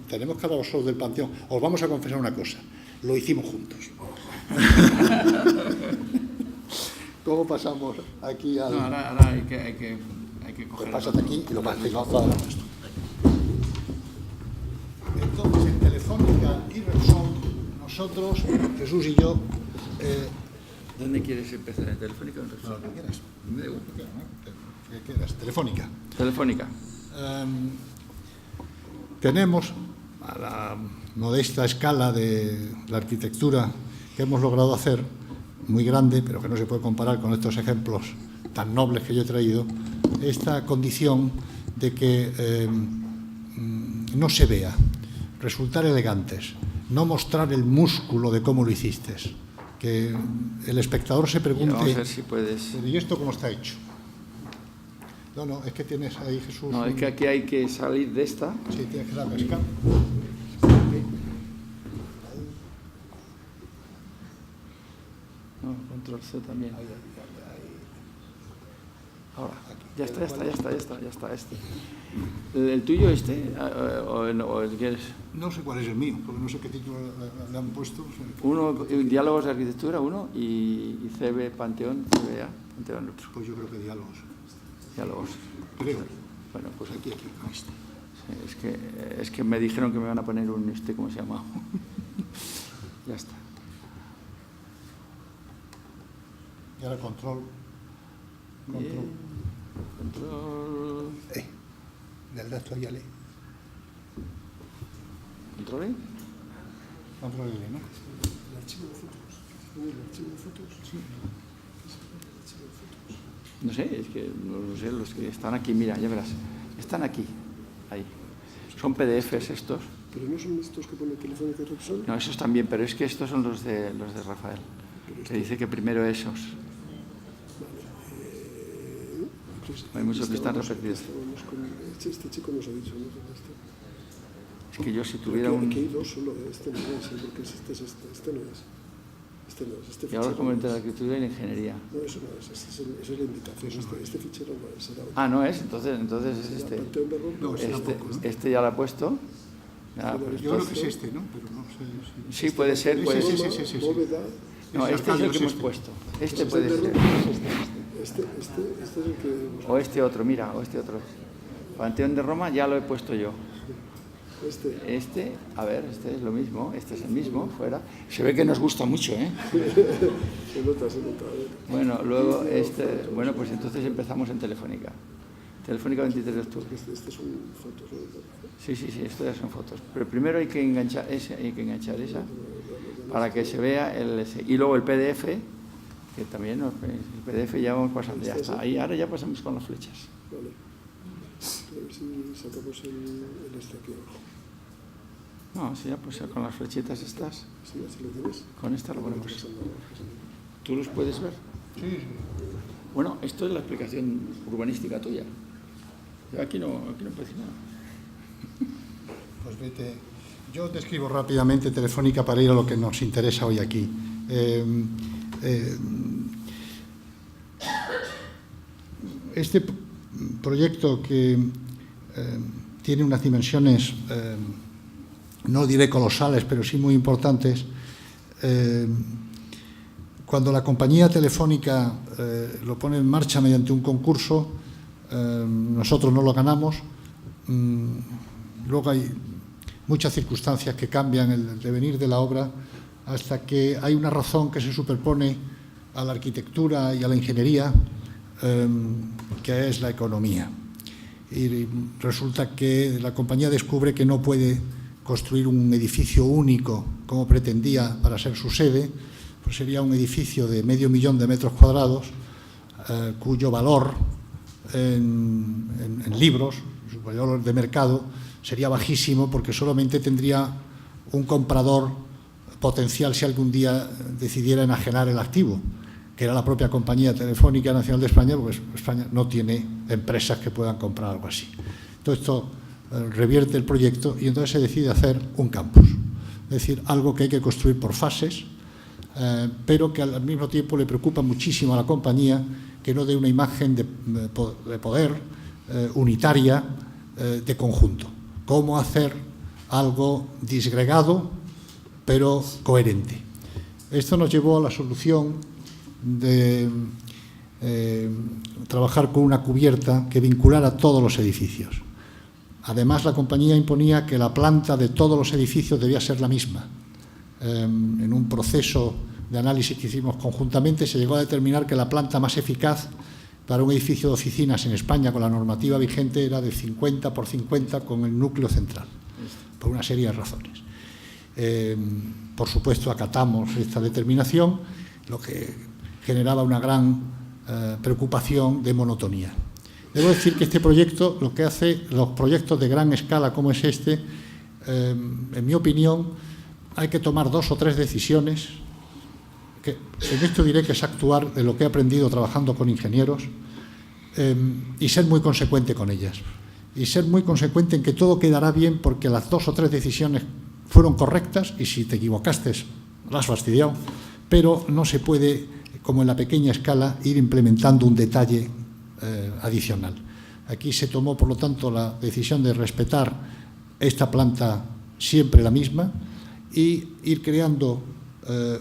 tenemos cada uno del Panteón. Os vamos a confesar una cosa. Lo hicimos juntos. ¿Cómo pasamos aquí al...? No, ahora hay que coger... Pues pásate aquí y lo pasáis a otra. Entonces, en Telefónica y Repsol, nosotros, Jesús y yo... ¿Dónde quieres empezar? ¿En Telefónica o en Repsol? Lo que quieras. Me da igual, ¿qué quieras? Telefónica. Telefónica. Tenemos, a la modesta escala de la arquitectura que hemos logrado hacer, muy grande, pero que no se puede comparar con estos ejemplos tan nobles que yo he traído, esta condición de que no se vea, resultar elegantes, no mostrar el músculo de cómo lo hiciste, que el espectador se pregunte, vamos a ver si puedes... ¿y esto cómo está hecho? No, es que tienes ahí, Jesús... No, es que aquí hay que salir de esta. Sí, tienes que darle escape. No, control C también. Ahora, ya está. ¿El tuyo o el quieres? No sé cuál es el mío, porque no sé qué título le han puesto. Uno, Diálogos de Arquitectura, uno, y CB Panteón, CBA, Panteón otro. Pues yo creo que diálogos. Diálogos. Creo. Bueno, pues Aquí, con esto. Sí, es que me dijeron que me van a poner un ¿cómo se llama? Ya está. Y ahora control. Control. Del resto ya le. ¿Control? Control L, ¿no? El archivo de fotos. ¿El archivo de fotos? Sí. No sé, es que no sé, los que están aquí, mira, ya verás, están aquí, ahí. Son PDFs estos. Pero no son estos que pone Telefónica y Repsol. No, esos también, pero es que estos son los de Rafael, que dice que primero esos. Hay muchos que están repetidos. Este chico nos ha dicho, ¿no? Es que yo si tuviera un... Aquí hay dos solo, este no es, porque este no es. Este no es, este Y ahora fichero como no entre la es. arquitectura y la ingeniería. No, eso no es, esa es la invitación. Este fichero no es, será otro. Ah, no es, entonces es este. Panteón de Roma. No, ese tampoco, ¿no? Este ya lo ha puesto. Ya, pues Yo creo que es entonces- este, ¿no? Pero no sé. Sí, puede ser, puede Sí, ser. sí. Bóveda. No, Ese este es el Arcadio que es hemos este. puesto. Este Este puede es el de ser. Roma. Es este. Este es el que... O este otro, mira, o este otro. Panteón de Roma ya lo he puesto yo. Este, a ver, este es lo mismo, este es el mismo, fuera. Se ve que nos gusta mucho, ¿eh? Se nota, a ver. Bueno, luego este, bueno, pues entonces empezamos en Telefónica. Telefónica 23 de octubre. Este son fotos, ¿no? Sí, esto ya son fotos. Pero primero hay que enganchar esa. para que se vea y luego el PDF, que también el PDF ya vamos pasando, ya está ahí, ahora ya pasamos con las flechas. Vale. A ver si sacamos el este aquí abajo. No, si ya pues con las flechitas estas, Sí, así lo tienes. con esta lo ponemos. ¿Tú los puedes ver? Sí. Bueno, esto es la explicación urbanística tuya. Yo aquí no puedo decir nada. Pues vete. Yo describo rápidamente Telefónica para ir a lo que nos interesa hoy aquí. Este proyecto que tiene unas dimensiones, no diré colosales, pero sí muy importantes, cuando la compañía Telefónica lo pone en marcha mediante un concurso, nosotros no lo ganamos. Luego hay muchas circunstancias que cambian el devenir de la obra hasta que hay una razón que se superpone a la arquitectura y a la ingeniería, que es la economía. Y resulta que la compañía descubre que no puede construir un edificio único como pretendía para ser su sede, pues sería un edificio de 500.000 de metros cuadrados, cuyo valor en libros, su valor de mercado, sería bajísimo porque solamente tendría un comprador potencial si algún día decidiera enajenar el activo, que era la propia compañía Telefónica Nacional de España, porque España no tiene empresas que puedan comprar algo así. Todo esto revierte el proyecto y entonces se decide hacer un campus, es decir, algo que hay que construir por fases, pero que al mismo tiempo le preocupa muchísimo a la compañía que no dé una imagen de poder unitaria, de conjunto. Cómo hacer algo disgregado pero coherente. Esto nos llevó a la solución de trabajar con una cubierta que vinculara todos los edificios. Además, la compañía imponía que la planta de todos los edificios debía ser la misma. En un proceso de análisis que hicimos conjuntamente se llegó a determinar que la planta más eficaz para un edificio de oficinas en España con la normativa vigente era de 50 por 50 con el núcleo central, por una serie de razones. Por supuesto, acatamos esta determinación, lo que generaba una gran preocupación de monotonía. Debo decir que este proyecto, lo que hace, los proyectos de gran escala como es este, en mi opinión, hay que tomar 2 o 3 decisiones, que en esto diré que es actuar de lo que he aprendido trabajando con ingenieros, y ser muy consecuente con ellas. Y ser muy consecuente en que todo quedará bien porque las 2 o 3 decisiones fueron correctas y si te equivocaste las has fastidiado, pero no se puede, como en la pequeña escala, ir implementando un detalle adicional. Aquí se tomó, por lo tanto, la decisión de respetar esta planta siempre la misma y ir creando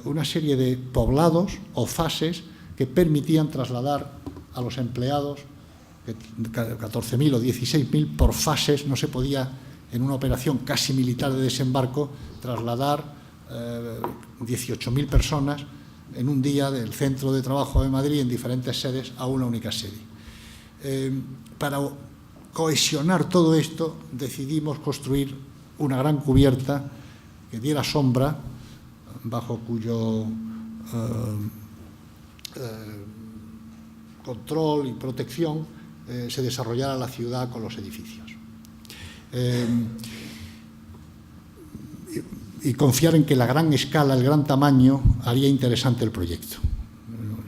una serie de poblados o fases que permitían trasladar a los empleados, 14.000 o 16.000 por fases. No se podía, en una operación casi militar de desembarco, trasladar 18.000 personas en un día del centro de trabajo de Madrid en diferentes sedes a una única sede. Para cohesionar todo esto decidimos construir una gran cubierta que diera sombra, bajo cuyo control y protección se desarrollara la ciudad con los edificios. Y confiar en que la gran escala, el gran tamaño, haría interesante el proyecto.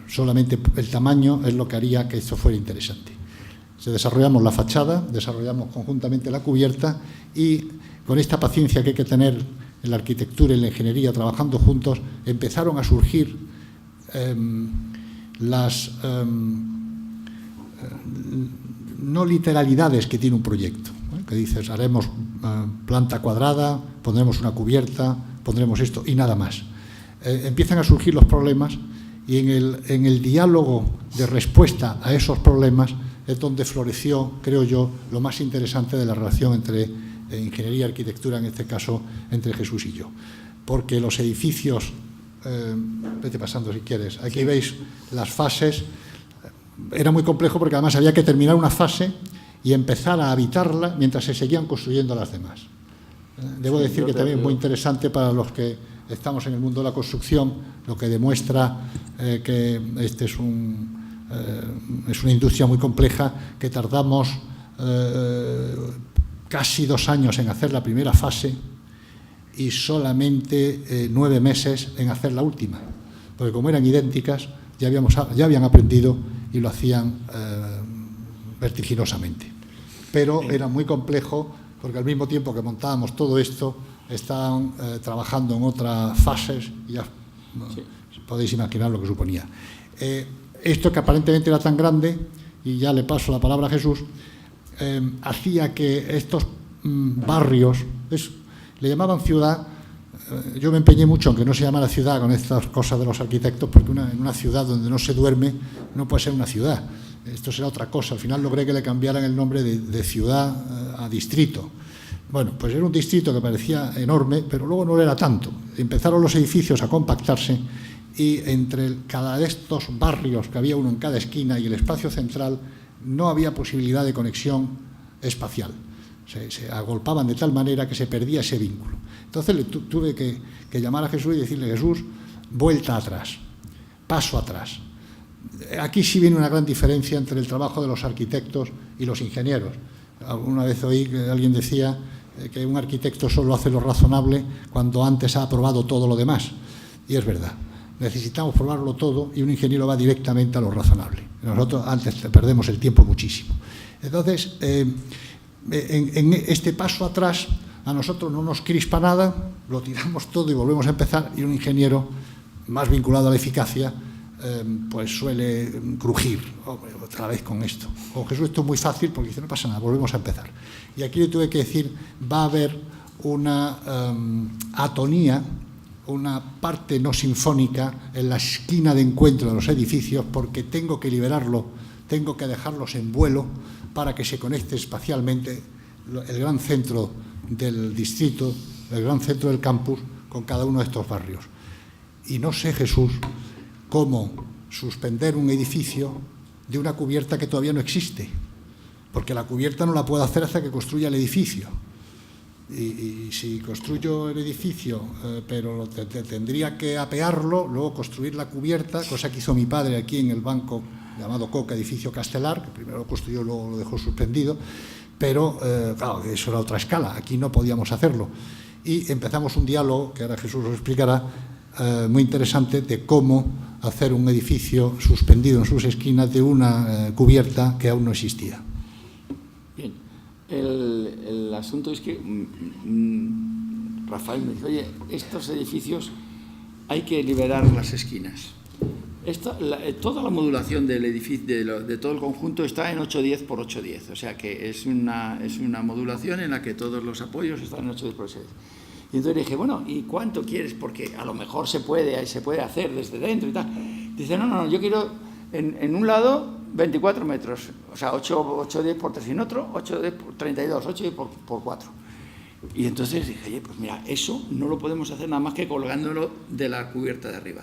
Solamente el tamaño es lo que haría que esto fuera interesante. Desarrollamos la fachada, desarrollamos conjuntamente la cubierta y con esta paciencia que hay que tener en la arquitectura y en la ingeniería trabajando juntos, empezaron a surgir las no literalidades que tiene un proyecto, que dices, haremos planta cuadrada, pondremos una cubierta, pondremos esto y nada más. Empiezan a surgir los problemas y en el diálogo de respuesta a esos problemas es donde floreció, creo yo, lo más interesante de la relación entre ingeniería y arquitectura, en este caso entre Jesús y yo. Porque los edificios, vete pasando si quieres, aquí veis las fases, era muy complejo porque además había que terminar una fase y empezar a habitarla mientras se seguían construyendo las demás. Debo decir que también es muy interesante para los que estamos en el mundo de la construcción, lo que demuestra que este es una industria muy compleja, que tardamos casi 2 años en hacer la primera fase y solamente 9 meses en hacer la última, porque como eran idénticas, ya habían aprendido y lo hacían vertiginosamente. Pero era muy complejo, porque al mismo tiempo que montábamos todo esto, estaban trabajando en otras fases y ya podéis imaginar lo que suponía. Esto, que aparentemente era tan grande, y ya le paso la palabra a Jesús, hacía que estos barrios, le llamaban ciudad. Yo me empeñé mucho, aunque no se llamara ciudad, con estas cosas de los arquitectos, porque en una ciudad donde no se duerme no puede ser una ciudad. Esto será otra cosa. Al final logré que le cambiaran el nombre de ciudad a distrito. Bueno, pues era un distrito que parecía enorme, pero luego no lo era tanto. Empezaron los edificios a compactarse y entre cada de estos barrios, que había uno en cada esquina, y el espacio central, no había posibilidad de conexión espacial. Se agolpaban de tal manera que se perdía ese vínculo. Entonces tuve que llamar a Jesús y decirle: Jesús, vuelta atrás, paso atrás. Aquí sí viene una gran diferencia entre el trabajo de los arquitectos y los ingenieros. Alguna vez oí que alguien decía que un arquitecto solo hace lo razonable cuando antes ha probado todo lo demás. Y es verdad, necesitamos probarlo todo y un ingeniero va directamente a lo razonable. Nosotros antes perdemos el tiempo muchísimo. Entonces, en este paso atrás, a nosotros no nos crispa nada, lo tiramos todo y volvemos a empezar, y un ingeniero más vinculado a la eficacia pues suele crujir otra vez con esto. Con Jesús esto es muy fácil, porque dice: no pasa nada, volvemos a empezar. Y aquí le tuve que decir: va a haber una atonía, una parte no sinfónica en la esquina de encuentro de los edificios, porque tengo que liberarlo, tengo que dejarlos en vuelo para que se conecte espacialmente el gran centro del distrito, el gran centro del campus, con cada uno de estos barrios. Y no sé, Jesús, cómo suspender un edificio de una cubierta que todavía no existe, porque la cubierta no la puedo hacer hasta que construya el edificio. Y si construyo el edificio, pero tendría que apearlo, luego construir la cubierta, cosa que hizo mi padre aquí en el banco llamado Coca, edificio Castelar, que primero lo construyó, luego lo dejó suspendido, pero claro, eso era otra escala, aquí no podíamos hacerlo. Y empezamos un diálogo, que ahora Jesús os explicará, muy interesante, de cómo hacer un edificio suspendido en sus esquinas de una cubierta que aún no existía. Bien, el asunto es que Rafael me dice: oye, estos edificios hay que liberar las esquinas. Toda la modulación del edificio, de todo el conjunto, está en 810 por 810, o sea que es una modulación en la que todos los apoyos están en 810 por 810. Y entonces dije: bueno, ¿y cuánto quieres? Porque a lo mejor se puede hacer desde dentro y tal. Dice: no, yo quiero en un lado 24 metros, o sea, 810 por 3, y en otro 810 por 32, 810 por 4. Y entonces dije: oye, pues mira, eso no lo podemos hacer nada más que colgándolo de la cubierta de arriba.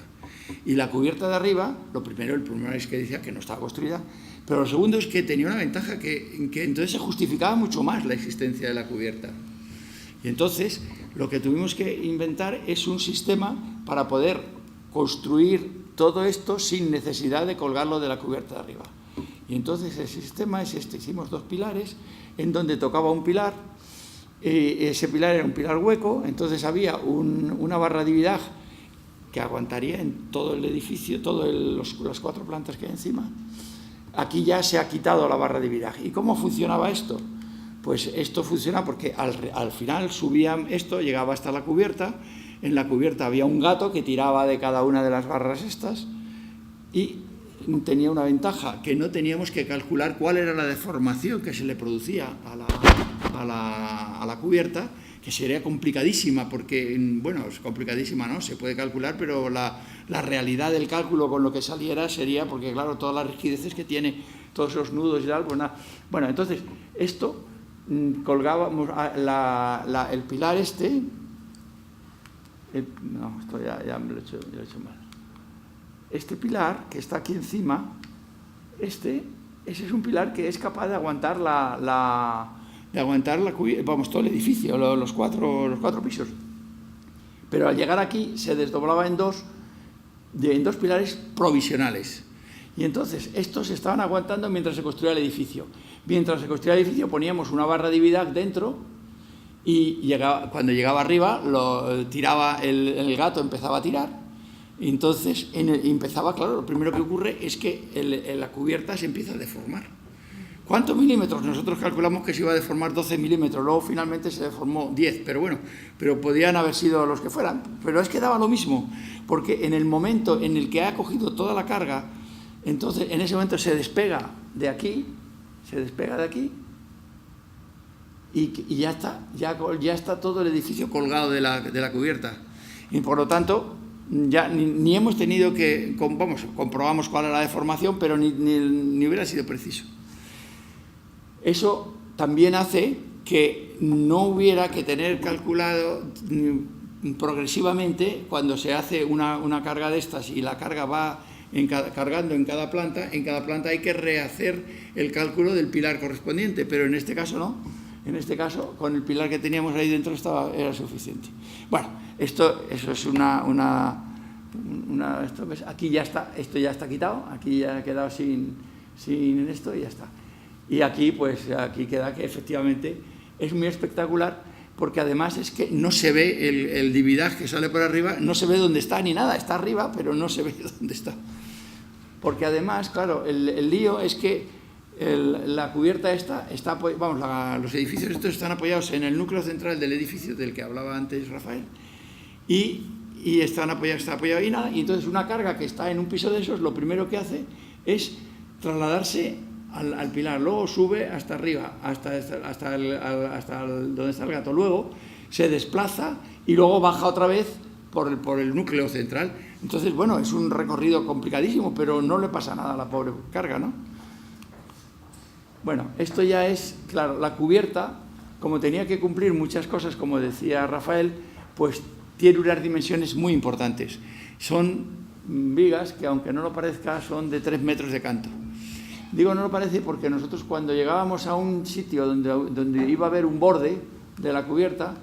Y la cubierta de arriba, el primero es que decía que no estaba construida, pero lo segundo es que tenía una ventaja, que entonces se justificaba mucho más la existencia de la cubierta. Y entonces lo que tuvimos que inventar es un sistema para poder construir todo esto sin necesidad de colgarlo de la cubierta de arriba. Y entonces el sistema es este: hicimos 2 pilares en donde tocaba un pilar, ese pilar era un pilar hueco, entonces había una barra de viraje que aguantaría en todo el edificio, las 4 plantas que hay encima. Aquí ya se ha quitado la barra de viraje. ¿Y cómo funcionaba esto? Pues esto funciona porque al final subían esto, llegaba hasta la cubierta. En la cubierta había un gato que tiraba de cada una de las barras estas, y tenía una ventaja, que no teníamos que calcular cuál era la deformación que se le producía a la cubierta, que sería complicadísima, porque, bueno, es complicadísima, ¿no? Se puede calcular, pero la realidad del cálculo con lo que saliera sería, porque claro, todas las rigideces que tiene, todos esos nudos y tal, pues nada. Bueno, entonces, esto colgábamos el pilar este, no, esto ya me lo he hecho mal. Este pilar que está aquí encima, ese es un pilar que es capaz de aguantar todo el edificio, los cuatro pisos. Pero al llegar aquí se desdoblaba en dos pilares provisionales. Y entonces estos estaban aguantando mientras se construía el edificio. Mientras se construía el edificio poníamos una barra de Vidac dentro y cuando llegaba arriba tiraba el gato, empezaba a tirar. Y entonces empezaba, claro, lo primero que ocurre es que la cubierta se empieza a deformar. ¿Cuántos milímetros? Nosotros calculamos que se iba a deformar 12 milímetros, luego finalmente se deformó 10, pero bueno, pero podían haber sido los que fueran. Pero es que daba lo mismo, porque en el momento en el que ha cogido toda la carga, entonces en ese momento se despega de aquí, y ya está todo el edificio colgado de la cubierta. Y por lo tanto, ya ni hemos tenido que, comprobamos cuál era la deformación, pero ni hubiera sido preciso. Eso también hace que no hubiera que tener calculado progresivamente, cuando se hace una carga de estas y la carga va cargando en cada planta hay que rehacer el cálculo del pilar correspondiente, pero en este caso no. En este caso, con el pilar que teníamos ahí dentro era suficiente. Bueno, eso es aquí ya está, esto ya está quitado, aquí ya ha quedado sin esto y ya está. Y aquí, pues, aquí queda que efectivamente es muy espectacular, porque además es que no se ve el dividaje que sale por arriba, no se ve dónde está ni nada, está arriba, pero no se ve dónde está. Porque además, claro, el lío es que la cubierta está los edificios estos están apoyados en el núcleo central del edificio del que hablaba antes Rafael, y está apoyado y nada, y entonces una carga que está en un piso de esos, lo primero que hace es trasladarse al pilar, luego sube hasta arriba, hasta donde está el gato, luego se desplaza y luego baja otra vez por el núcleo central. Entonces, bueno, es un recorrido complicadísimo, pero no le pasa nada a la pobre carga, ¿no? Bueno, esto ya es, claro, la cubierta, como tenía que cumplir muchas cosas, como decía Rafael, pues tiene unas dimensiones muy importantes. Son vigas que, aunque no lo parezca, son de 3 metros de canto. Digo no lo parece porque nosotros, cuando llegábamos a un sitio donde iba a haber un borde de la cubierta,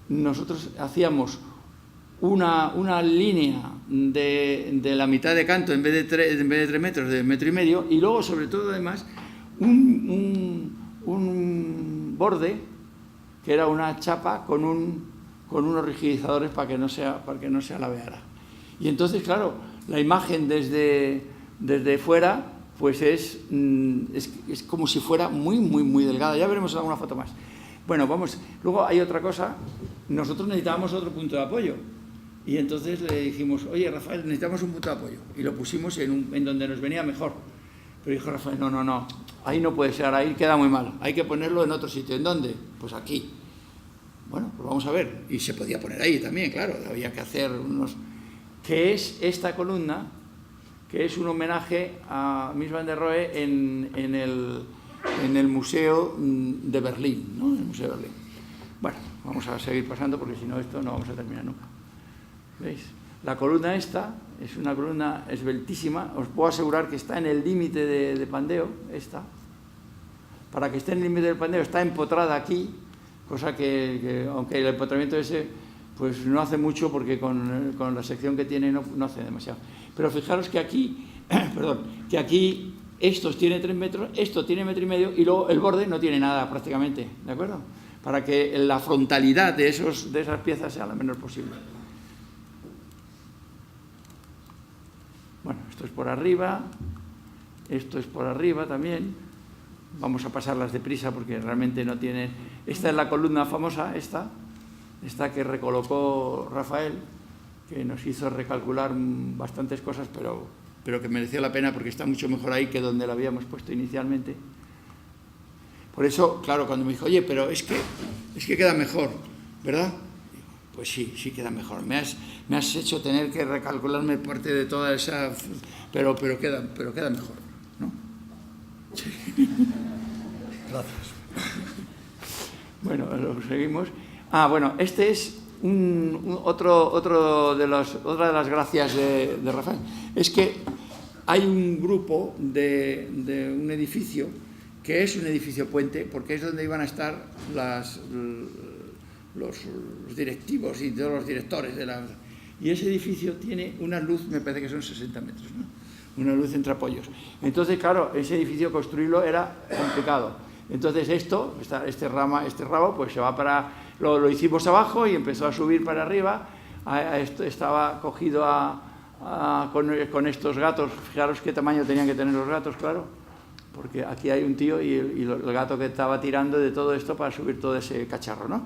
nosotros hacíamos una línea de la mitad de canto en vez de 3 metros, de 1,5 metros, y luego, sobre todo, además, un borde que era una chapa con unos rigidizadores para que no sea la veara. Y entonces, claro, la imagen desde fuera pues es como si fuera muy, muy, muy delgada. Ya veremos alguna foto más. Bueno, vamos. Luego hay otra cosa. Nosotros necesitábamos otro punto de apoyo. Y entonces le dijimos, oye, Rafael, necesitamos un punto de apoyo. Y lo pusimos en donde nos venía mejor. Pero dijo Rafael, no, ahí no puede ser, ahí queda muy mal. Hay que ponerlo en otro sitio. ¿En dónde? Pues aquí. Bueno, pues vamos a ver. Y se podía poner ahí también, claro. Había que hacer ¿Qué es esta columna? Que es un homenaje a Mies van der Rohe en el Museo de Berlín, ¿no? En el Museo de Berlín. Bueno, vamos a seguir pasando porque si no esto no vamos a terminar nunca. ¿Veis? La columna esta es una columna esbeltísima, os puedo asegurar que está en el límite de pandeo, esta. Para que esté en el límite del pandeo está empotrada aquí, cosa que aunque el empotramiento ese pues no hace mucho, porque con la sección que tiene no hace demasiado. Pero fijaros que aquí, que aquí estos tienen 3 metros, esto tiene 1,5 metros y luego el borde no tiene nada prácticamente, ¿de acuerdo? Para que la frontalidad de esas piezas sea la menor posible. Bueno, esto es por arriba, esto es por arriba también. Vamos a pasarlas deprisa porque realmente no tienen... Esta es la columna famosa, esta que recolocó Rafael, que nos hizo recalcular bastantes cosas, pero que mereció la pena porque está mucho mejor ahí que donde la habíamos puesto inicialmente. Por eso, claro, cuando me dijo, oye, pero es que queda mejor, ¿verdad? Pues sí queda mejor. Me has hecho tener que recalcularme parte de toda esa... Pero queda mejor, ¿no? Sí. Gracias. Bueno, lo seguimos. Bueno, este es otra de las gracias de Rafael. Es que hay un grupo de un edificio que es un edificio puente, porque es donde iban a estar los directivos y todos los directores de la... Y ese edificio tiene una luz, me parece que son 60 metros, ¿no? Una luz entre apoyos. Entonces, claro, ese edificio construirlo era complicado. Entonces este ramo, pues se va para... Lo hicimos abajo y empezó a subir para arriba. Esto estaba cogido con estos gatos. Fijaros qué tamaño tenían que tener los gatos, claro. Porque aquí hay un tío y el gato que estaba tirando de todo esto para subir todo ese cacharro, ¿no?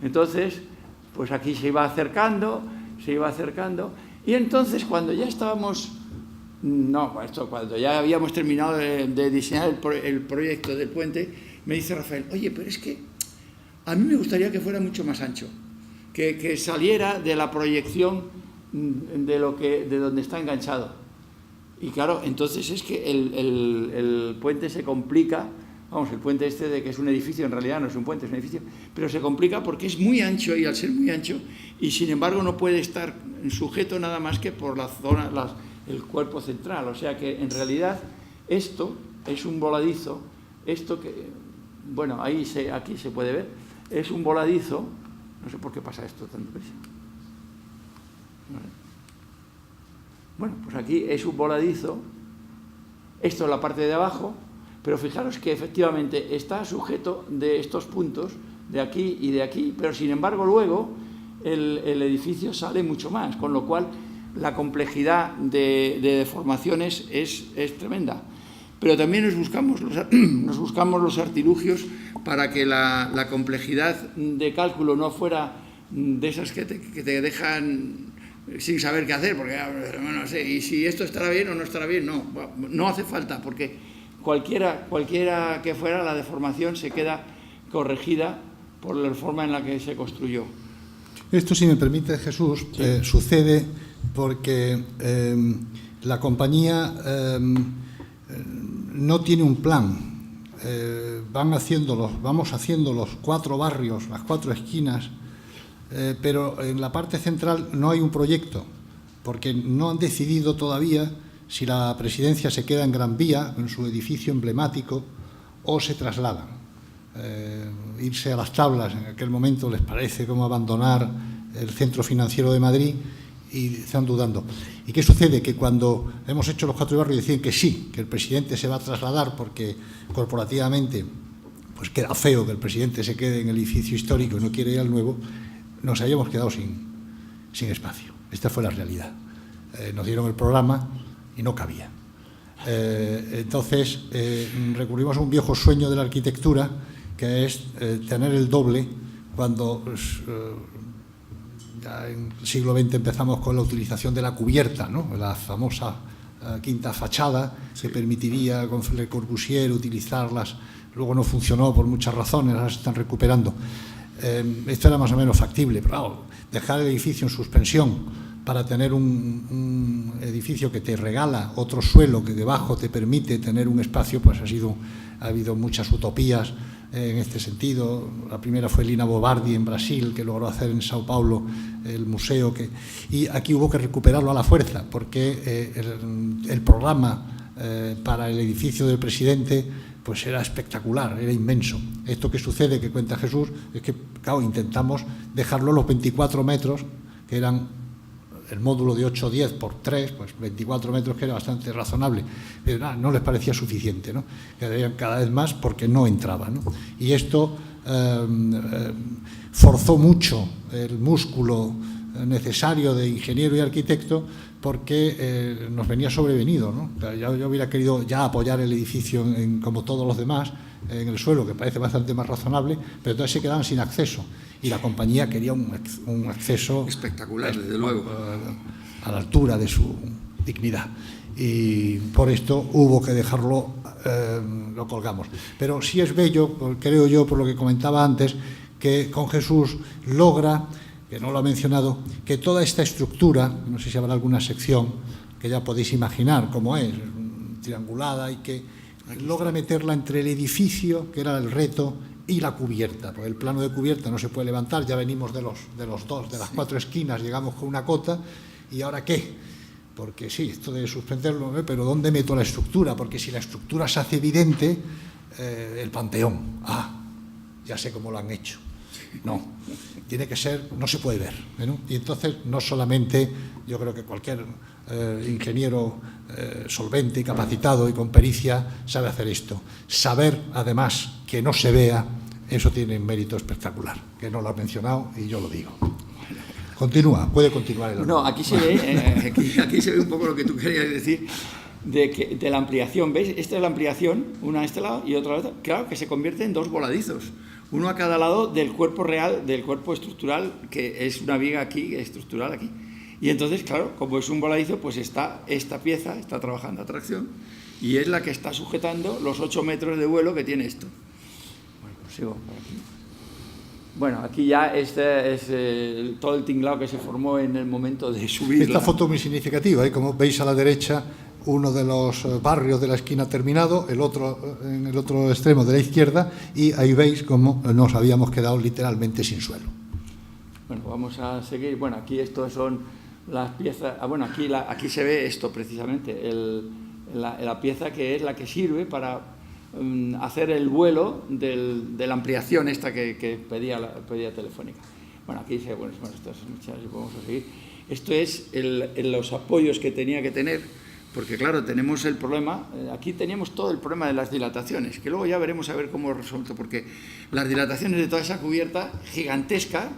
Entonces, pues aquí se iba acercando, y entonces cuando ya estábamos, cuando ya habíamos terminado de diseñar el proyecto del puente, me dice Rafael, oye, pero es que a mí me gustaría que fuera mucho más ancho, que saliera de la proyección de donde está enganchado. Y claro, entonces es que el puente se complica. Vamos, el puente este de que es un edificio, en realidad no es un puente, es un edificio, pero se complica porque es muy ancho y al ser muy ancho, y sin embargo no puede estar sujeto nada más que por la zona, el cuerpo central. O sea que en realidad esto es un voladizo, esto que, bueno, aquí se puede ver, es un voladizo, no sé por qué pasa esto tan deprisa. Bueno, pues aquí es un voladizo, esto es la parte de abajo. Pero fijaros que efectivamente está sujeto de estos puntos, de aquí y de aquí, pero sin embargo luego el edificio sale mucho más, con lo cual la complejidad de deformaciones es tremenda. Pero también nos buscamos los artilugios para que la complejidad de cálculo no fuera de esas que te dejan sin saber qué hacer, porque no sé, y si esto estará bien o no estará bien, no hace falta, porque cualquiera que fuera, la deformación se queda corregida por la forma en la que se construyó. Esto, si me permite, Jesús, sí. Sucede porque la compañía no tiene un plan. Vamos haciendo los 4 barrios, las 4 esquinas, pero en la parte central no hay un proyecto, porque no han decidido todavía si la presidencia se queda en Gran Vía, en su edificio emblemático, o se trasladan. Irse a las tablas en aquel momento les parece como abandonar el centro financiero de Madrid y están dudando. ¿Y qué sucede? Que cuando hemos hecho los 4 barrios y deciden que sí, que el presidente se va a trasladar porque corporativamente pues queda feo que el presidente se quede en el edificio histórico y no quiere ir al nuevo, nos habíamos quedado sin espacio. Esta fue la realidad. Nos dieron el programa y no cabía. Entonces recurrimos a un viejo sueño de la arquitectura, que es tener el doble. Cuando ya en el siglo XX empezamos con la utilización de la cubierta, ¿no? La famosa quinta fachada, que permitiría con Le Corbusier utilizarlas. Luego no funcionó por muchas razones, ahora se están recuperando. Esto era más o menos factible, pero claro, dejar el edificio en suspensión para tener un edificio que te regala otro suelo que debajo te permite tener un espacio, pues ha habido muchas utopías en este sentido. La primera fue Lina Bobardi en Brasil, que logró hacer en Sao Paulo el museo, y aquí hubo que recuperarlo a la fuerza, porque el programa para el edificio del presidente pues era espectacular, era inmenso. Esto que sucede, que cuenta Jesús, es que, claro, intentamos dejarlo los 24 metros, que eran el módulo de 8-10 por 3, pues 24 metros, que era bastante razonable, pero no les parecía suficiente, ¿no? Quedarían cada vez más porque no entraba, ¿no? Y esto forzó mucho el músculo necesario de ingeniero y arquitecto, porque nos venía sobrevenido, ¿no? Yo hubiera querido ya apoyar el edificio como todos los demás, en el suelo, que parece bastante más razonable, pero entonces se quedaban sin acceso, y la compañía quería un acceso espectacular, desde luego, a la altura de su dignidad, y por esto hubo que dejarlo, lo colgamos. Pero sí es bello, creo yo, por lo que comentaba antes, que con Jesús logra, que no lo ha mencionado, que toda esta estructura, no sé si habrá alguna sección que ya podéis imaginar cómo es, triangulada, y que logra meterla entre el edificio, que era el reto, y la cubierta, porque el plano de cubierta no se puede levantar, ya venimos de las 4 esquinas, llegamos con una cota, ¿y ahora qué? Porque sí, esto de suspenderlo, pero ¿dónde meto la estructura? Porque si la estructura se hace evidente, el Panteón, ya sé cómo lo han hecho. No, tiene que ser, no se puede ver, ¿no? Y entonces no solamente, yo creo que cualquier ingeniero solvente y capacitado y con pericia sabe hacer esto. Saber, además, que no se vea, eso tiene un mérito espectacular, que no lo has mencionado y yo lo digo. Continúa, puede continuar el No, aquí se ve, aquí se ve un poco lo que tú querías decir de la ampliación. ¿Veis? Esta es la ampliación, una a este lado y otra a otro. Claro que se convierte en dos voladizos, uno a cada lado del cuerpo real, del cuerpo estructural, que es una viga aquí, estructural aquí. Y entonces, claro, como es un voladizo, pues está esta pieza, está trabajando a tracción, y es la que está sujetando los 8 metros de vuelo que tiene esto. Bueno, pues sigo por aquí. Bueno, aquí ya este es todo el tinglado que se formó en el momento de subir. Esta foto es muy significativa, como veis a la derecha, uno de los barrios de la esquina terminado, el otro en el otro extremo de la izquierda, y ahí veis cómo nos habíamos quedado literalmente sin suelo. Bueno, vamos a seguir. Bueno, aquí estos son las piezas. Bueno, aquí se ve esto precisamente, la pieza que es la que sirve para hacer el vuelo de la ampliación esta que pedía Telefónica. Bueno, aquí dice, bueno, estas muchas, vamos a seguir. Esto es los apoyos que tenía que tener, porque claro, tenemos el problema, aquí teníamos todo el problema de las dilataciones, que luego ya veremos a ver cómo resuelto, porque las dilataciones de toda esa cubierta gigantesca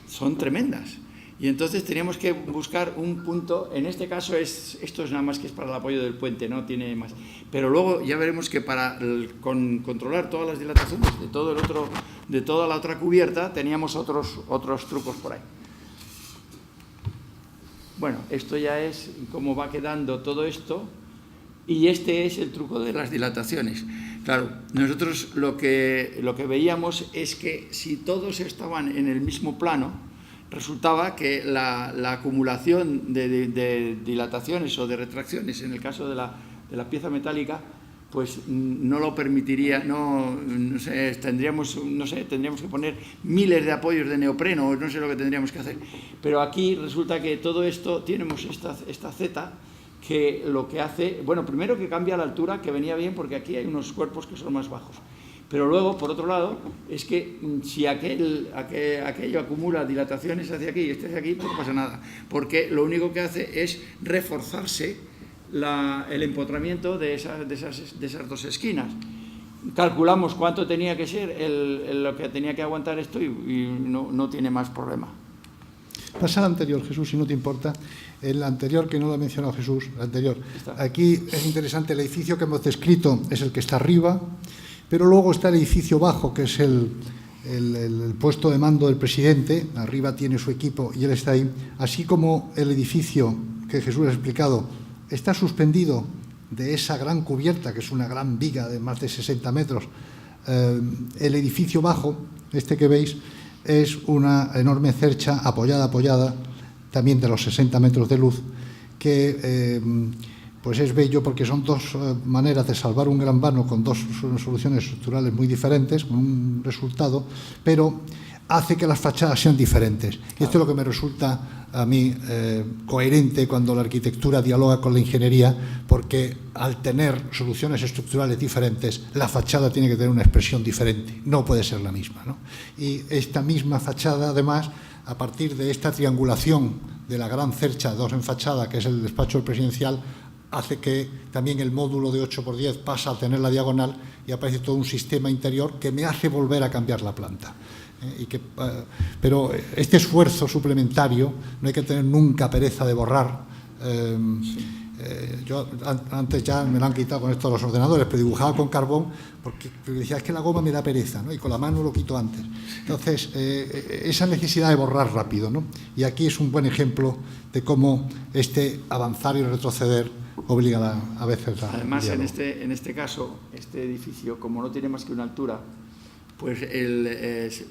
son tremendas. Y entonces teníamos que buscar un punto, en este caso esto es nada más que es para el apoyo del puente, no tiene más. Pero luego ya veremos que para controlar todas las dilataciones de toda la otra cubierta teníamos otros trucos por ahí. Bueno, esto ya es cómo va quedando todo esto, y este es el truco de las dilataciones. Claro, nosotros lo que veíamos es que si todos estaban en el mismo plano, resultaba que la acumulación de dilataciones o de retracciones, en el caso de la pieza metálica, pues no lo permitiría, tendríamos que poner miles de apoyos de neopreno, o no sé lo que tendríamos que hacer. Pero aquí resulta que todo esto, tenemos esta Z, que lo que hace, bueno, primero que cambia la altura, que venía bien porque aquí hay unos cuerpos que son más bajos. Pero luego, por otro lado, es que si aquello acumula dilataciones hacia aquí y este hacia aquí, pues no pasa nada, porque lo único que hace es reforzarse el empotramiento de esas dos esquinas. Calculamos cuánto tenía que ser lo que tenía que aguantar esto y no tiene más problema. Pasa al anterior, Jesús, si no te importa. El anterior, que no lo ha mencionado Jesús, el anterior. Aquí es interesante, el edificio que hemos descrito es el que está arriba, pero luego está el edificio bajo, que es el puesto de mando del presidente. Arriba tiene su equipo y él está ahí. Así como el edificio que Jesús ha explicado está suspendido de esa gran cubierta, que es una gran viga de más de 60 metros. El edificio bajo, este que veis, es una enorme cercha apoyada, también de los 60 metros de luz, que pues es bello porque son dos maneras de salvar un gran vano con dos soluciones estructurales muy diferentes, con un resultado, pero hace que las fachadas sean diferentes. Y esto es lo que me resulta a mí coherente cuando la arquitectura dialoga con la ingeniería, porque al tener soluciones estructurales diferentes, la fachada tiene que tener una expresión diferente, no puede ser la misma, ¿no? Y esta misma fachada, además, a partir de esta triangulación de la gran cercha 2 en fachada, que es el despacho presidencial, hace que también el módulo de 8×10 pasa a tener la diagonal y aparece todo un sistema interior que me hace volver a cambiar la planta. Pero este esfuerzo suplementario no hay que tener nunca pereza de borrar. Yo antes ya me lo han quitado con esto de los ordenadores, pero dibujaba con carbón porque decía, es que la goma me da pereza, ¿no? Y con la mano lo quito antes. Entonces, esa necesidad de borrar rápido, ¿no? Y aquí es un buen ejemplo de cómo este avanzar y retroceder obliga a veces a... Además, en este caso, este edificio, como no tiene más que una altura, pues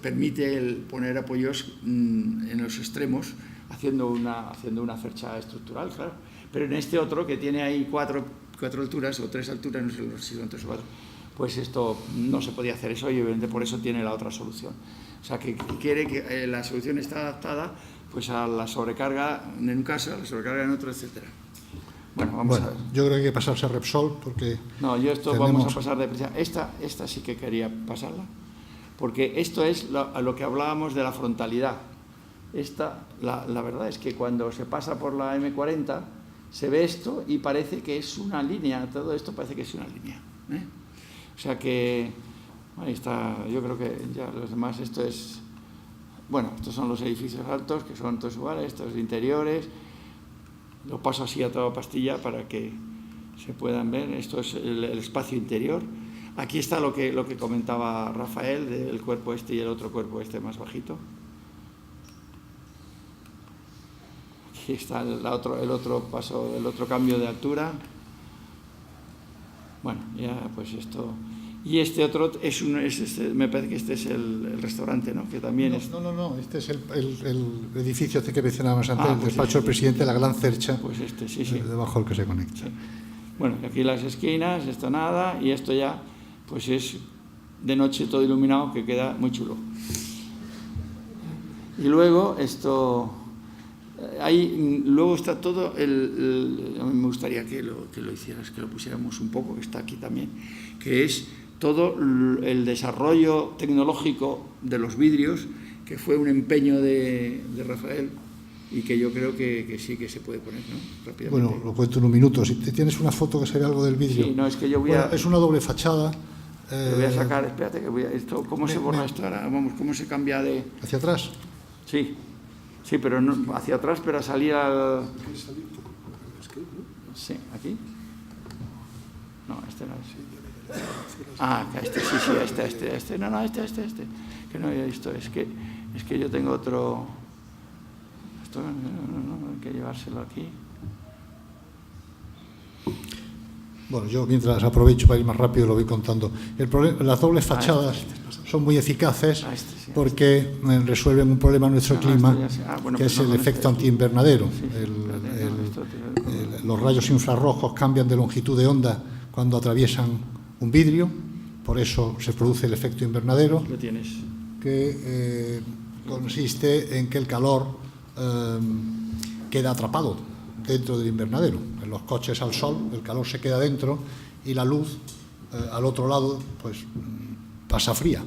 permite poner apoyos en los extremos, haciendo una cercha estructural, claro. Pero en este otro, que tiene ahí cuatro alturas o 3 alturas, no sé si son 3 o 4, pues esto no se podía hacer eso, y obviamente por eso tiene la otra solución. O sea, que quiere que la solución está adaptada pues a la sobrecarga en un caso, a la sobrecarga en otro, etcétera. Bueno, vamos a ver. Yo creo que hay que pasarse a Repsol porque... No, yo esto vamos a pasar deprisa. Esta sí que quería pasarla. porque esto es a lo que hablábamos de la frontalidad. La verdad es que cuando se pasa por la M40 se ve esto y parece que es una línea, todo esto parece que es una línea, ¿eh? O sea que ahí está, yo creo que ya los demás, esto es, bueno, estos son los edificios altos, que son todos iguales, estos interiores, lo paso así a toda pastilla para que se puedan ver, esto es el espacio interior. Aquí está lo que comentaba Rafael, del cuerpo este y el otro cuerpo este más bajito. Aquí está el otro paso, el otro cambio de altura. Bueno, ya pues esto. Y este otro me parece que este es el restaurante, ¿no? Que también es... No, este es el edificio que mencionábamos antes, el pues despacho del presidente, la Gran Cercha, pues este, sí. debajo del que se conecta. Sí. Bueno, aquí las esquinas, esto nada, y esto ya, pues es de noche todo iluminado, que queda muy chulo. Y luego esto... Ahí luego está todo a mí me gustaría que lo hicieras, que lo pusiéramos un poco, que está aquí también, que es todo el desarrollo tecnológico de los vidrios, que fue un empeño de Rafael y que yo creo que sí que se puede poner, ¿no? Rápidamente. Bueno, lo cuento en un minuto. Si tienes una foto que se ve algo del vidrio. Sí, no, es que yo es una doble fachada. Lo voy a sacar, espérate, esto, ¿cómo se borra esto ahora? Vamos, ¿cómo se cambia de...? ¿Hacia atrás? Sí, pero no hacia atrás, pero salir al... Sí, ¿aquí? No, este no es. Acá, este. No, este. Que no, esto es que yo tengo otro... Esto no, hay que llevárselo aquí. Bueno, yo mientras aprovecho para ir más rápido lo voy contando. Las dobles fachadas son muy eficaces porque resuelven un problema en nuestro clima, que es el efecto antiinvernadero. Los rayos infrarrojos cambian de longitud de onda cuando atraviesan un vidrio, por eso se produce el efecto invernadero, que consiste en que el calor queda atrapado dentro del invernadero. En los coches al sol, el calor se queda dentro y la luz al otro lado pues pasa fría.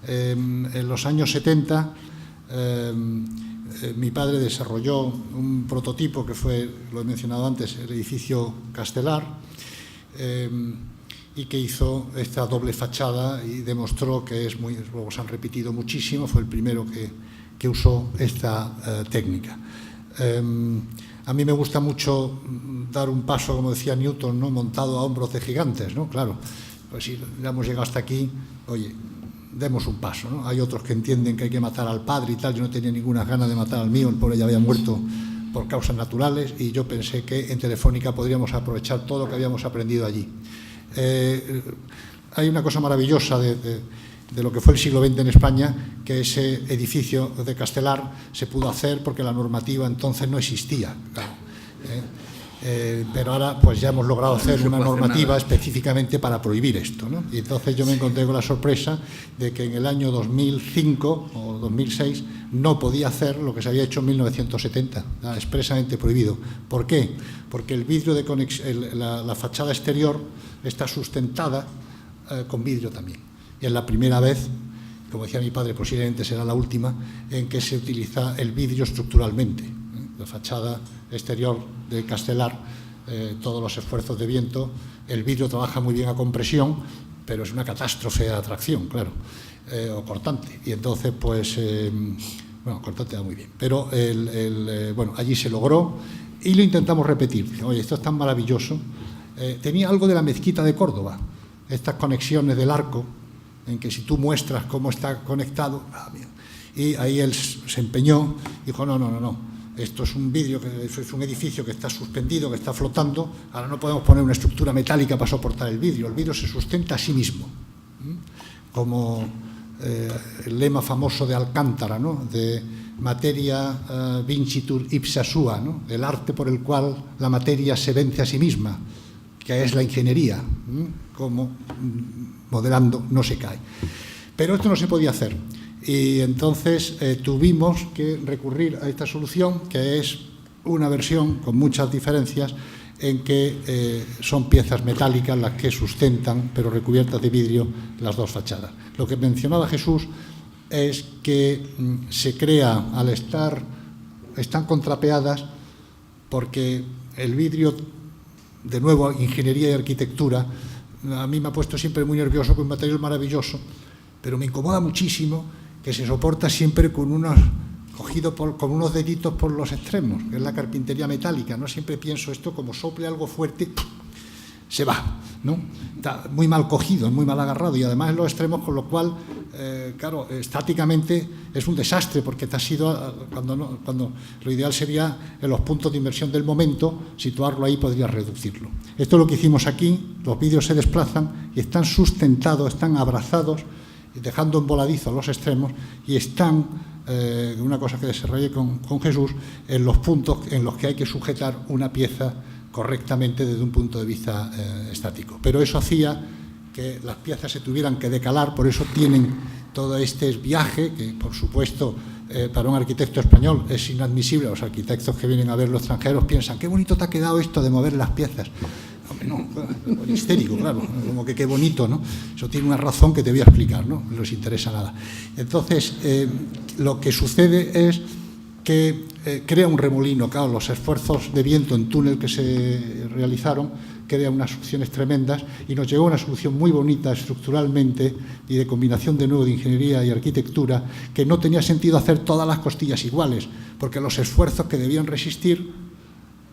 En los años 70 mi padre desarrolló un prototipo que fue, lo he mencionado antes, el edificio Castelar, y que hizo esta doble fachada y demostró que luego se han repetido muchísimo, fue el primero que usó esta técnica. A mí me gusta mucho dar un paso, como decía Newton, ¿no? Montado a hombros de gigantes, ¿no? Claro, pues si ya hemos llegado hasta aquí, oye, demos un paso, ¿no? Hay otros que entienden que hay que matar al padre y tal. Yo no tenía ninguna ganas de matar al mío, el pobre ya había muerto por causas naturales, y yo pensé que en Telefónica podríamos aprovechar todo lo que habíamos aprendido allí. Hay una cosa maravillosa de lo que fue el siglo XX en España, que ese edificio de Castelar se pudo hacer porque la normativa entonces no existía, claro, pero ahora pues ya hemos logrado hacer una normativa específicamente para prohibir esto, ¿no? Y entonces yo me encontré con la sorpresa de que en el año 2005 o 2006 no podía hacer lo que se había hecho en 1970, expresamente prohibido. ¿Por qué? Porque el vidrio de la fachada exterior está sustentada con vidrio también. Y es la primera vez, como decía mi padre, posiblemente será la última, en que se utiliza el vidrio estructuralmente. La fachada exterior de Castelar, todos los esfuerzos de viento, el vidrio trabaja muy bien a compresión, pero es una catástrofe de atracción, claro, o cortante. Y entonces, pues, bueno, cortante va muy bien. Pero, bueno, allí se logró y lo intentamos repetir. Oye, esto es tan maravilloso. Tenía algo de la mezquita de Córdoba, estas conexiones del arco, en que si tú muestras cómo está conectado, y ahí él se empeñó, dijo, no, esto es un vidrio, es un edificio que está suspendido, que está flotando, ahora no podemos poner una estructura metálica para soportar el vidrio se sustenta a sí mismo, como el lema famoso de Alcántara, ¿no? De materia vincitur ipsa sua, ¿no? El arte por el cual la materia se vence a sí misma, que es la ingeniería, como modelando no se cae. Pero esto no se podía hacer y entonces tuvimos que recurrir a esta solución, que es una versión con muchas diferencias en que son piezas metálicas las que sustentan, pero recubiertas de vidrio, las dos fachadas. Lo que mencionaba Jesús es que se crea, están contrapeadas porque el vidrio, de nuevo, ingeniería y arquitectura, a mí me ha puesto siempre muy nervioso, con un material maravilloso, pero me incomoda muchísimo que se soporta siempre con cogido con unos deditos por los extremos, que es la carpintería metálica, ¿no? Siempre pienso esto, como sople algo fuerte, se va, ¿no? Está muy mal cogido, muy mal agarrado, y además en los extremos, con lo cual, claro, estáticamente es un desastre, porque te has ido, cuando lo ideal sería en los puntos de inversión del momento, situarlo ahí podría reducirlo. Esto es lo que hicimos aquí, los vidrios se desplazan y están sustentados, están abrazados, dejando en voladizo los extremos, y están, una cosa que desarrollé con Jesús, en los puntos en los que hay que sujetar una pieza correctamente desde un punto de vista estático. Pero eso hacía que las piezas se tuvieran que decalar, por eso tienen todo este viaje, que por supuesto para un arquitecto español es inadmisible. Los arquitectos que vienen a ver los extranjeros piensan, qué bonito te ha quedado esto de mover las piezas. Hombre, no, histérico, claro, como que qué bonito, ¿no? Eso tiene una razón que te voy a explicar, ¿no? No les interesa nada. Entonces, lo que sucede es que crea un remolino. Claro, los esfuerzos de viento en túnel que se realizaron crea unas succiones tremendas, y nos llegó una solución muy bonita estructuralmente y de combinación de nuevo de ingeniería y arquitectura, que no tenía sentido hacer todas las costillas iguales, porque los esfuerzos que debían resistir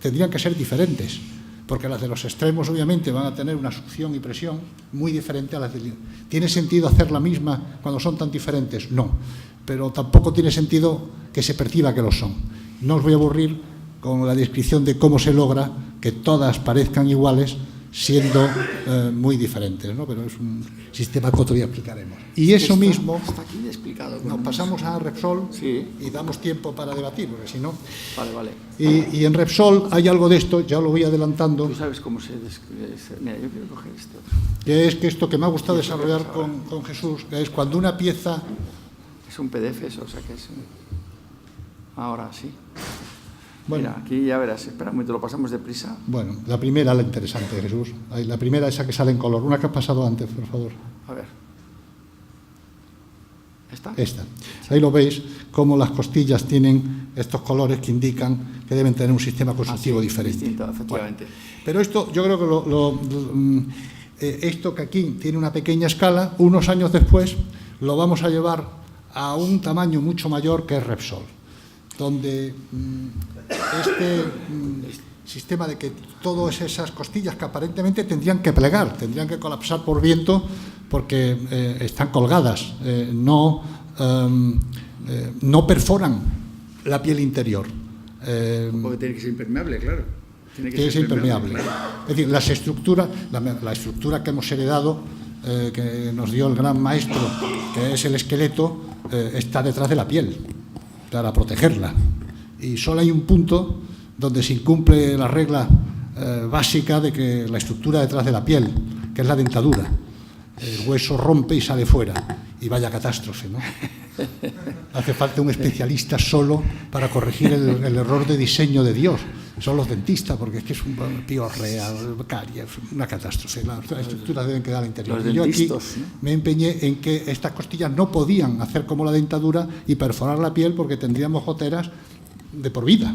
tendrían que ser diferentes, porque las de los extremos obviamente van a tener una succión y presión muy diferente a las del... ¿Tiene sentido hacer la misma cuando son tan diferentes? No, pero tampoco tiene sentido que se perciba que lo son. No os voy a aburrir con la descripción de cómo se logra que todas parezcan iguales siendo muy diferentes, ¿no? Pero es un sistema que otro día explicaremos. Y eso mismo, está aquí explicado. Nos pasamos a Repsol, sí, y damos tiempo para debatir, porque si no... Vale. Y en Repsol hay algo de esto, ya lo voy adelantando. ¿Tú sabes cómo se describe? Mira, yo quiero coger este otro. Que es que esto que me ha gustado desarrollar con Jesús, que es cuando una pieza... Es un PDF eso, o sea que es... Ahora sí. Bueno, mira, aquí ya verás, espera un momento, lo pasamos deprisa. Bueno, la primera, la interesante, Jesús. La primera, esa que sale en color. Una que has pasado antes, por favor. A ver. Esta. Ahí lo veis, cómo las costillas tienen estos colores que indican que deben tener un sistema constructivo diferente. Distinto, efectivamente. Bueno, pero esto, yo creo que esto que aquí tiene una pequeña escala, unos años después lo vamos a llevar a un tamaño mucho mayor, que es Repsol, donde este sistema de que todas esas costillas que aparentemente tendrían que plegar, tendrían que colapsar por viento, porque están colgadas, no perforan la piel interior. Porque tiene que ser impermeable, claro. Tiene que ser impermeable. Claro. Es decir, las estructuras, la estructura que hemos heredado, que nos dio el gran maestro, que es el esqueleto, está detrás de la piel, para protegerla. Y solo hay un punto donde se incumple la regla básica de que la estructura detrás de la piel, que es la dentadura. El hueso rompe y sale fuera, y vaya catástrofe, ¿no? Hace falta un especialista solo para corregir el error de diseño de Dios. Son los dentistas, porque es que es un piorrea, caries, una catástrofe. Las estructuras deben quedar al interior. Y yo aquí me empeñé en que estas costillas no podían hacer como la dentadura y perforar la piel, porque tendríamos goteras de por vida.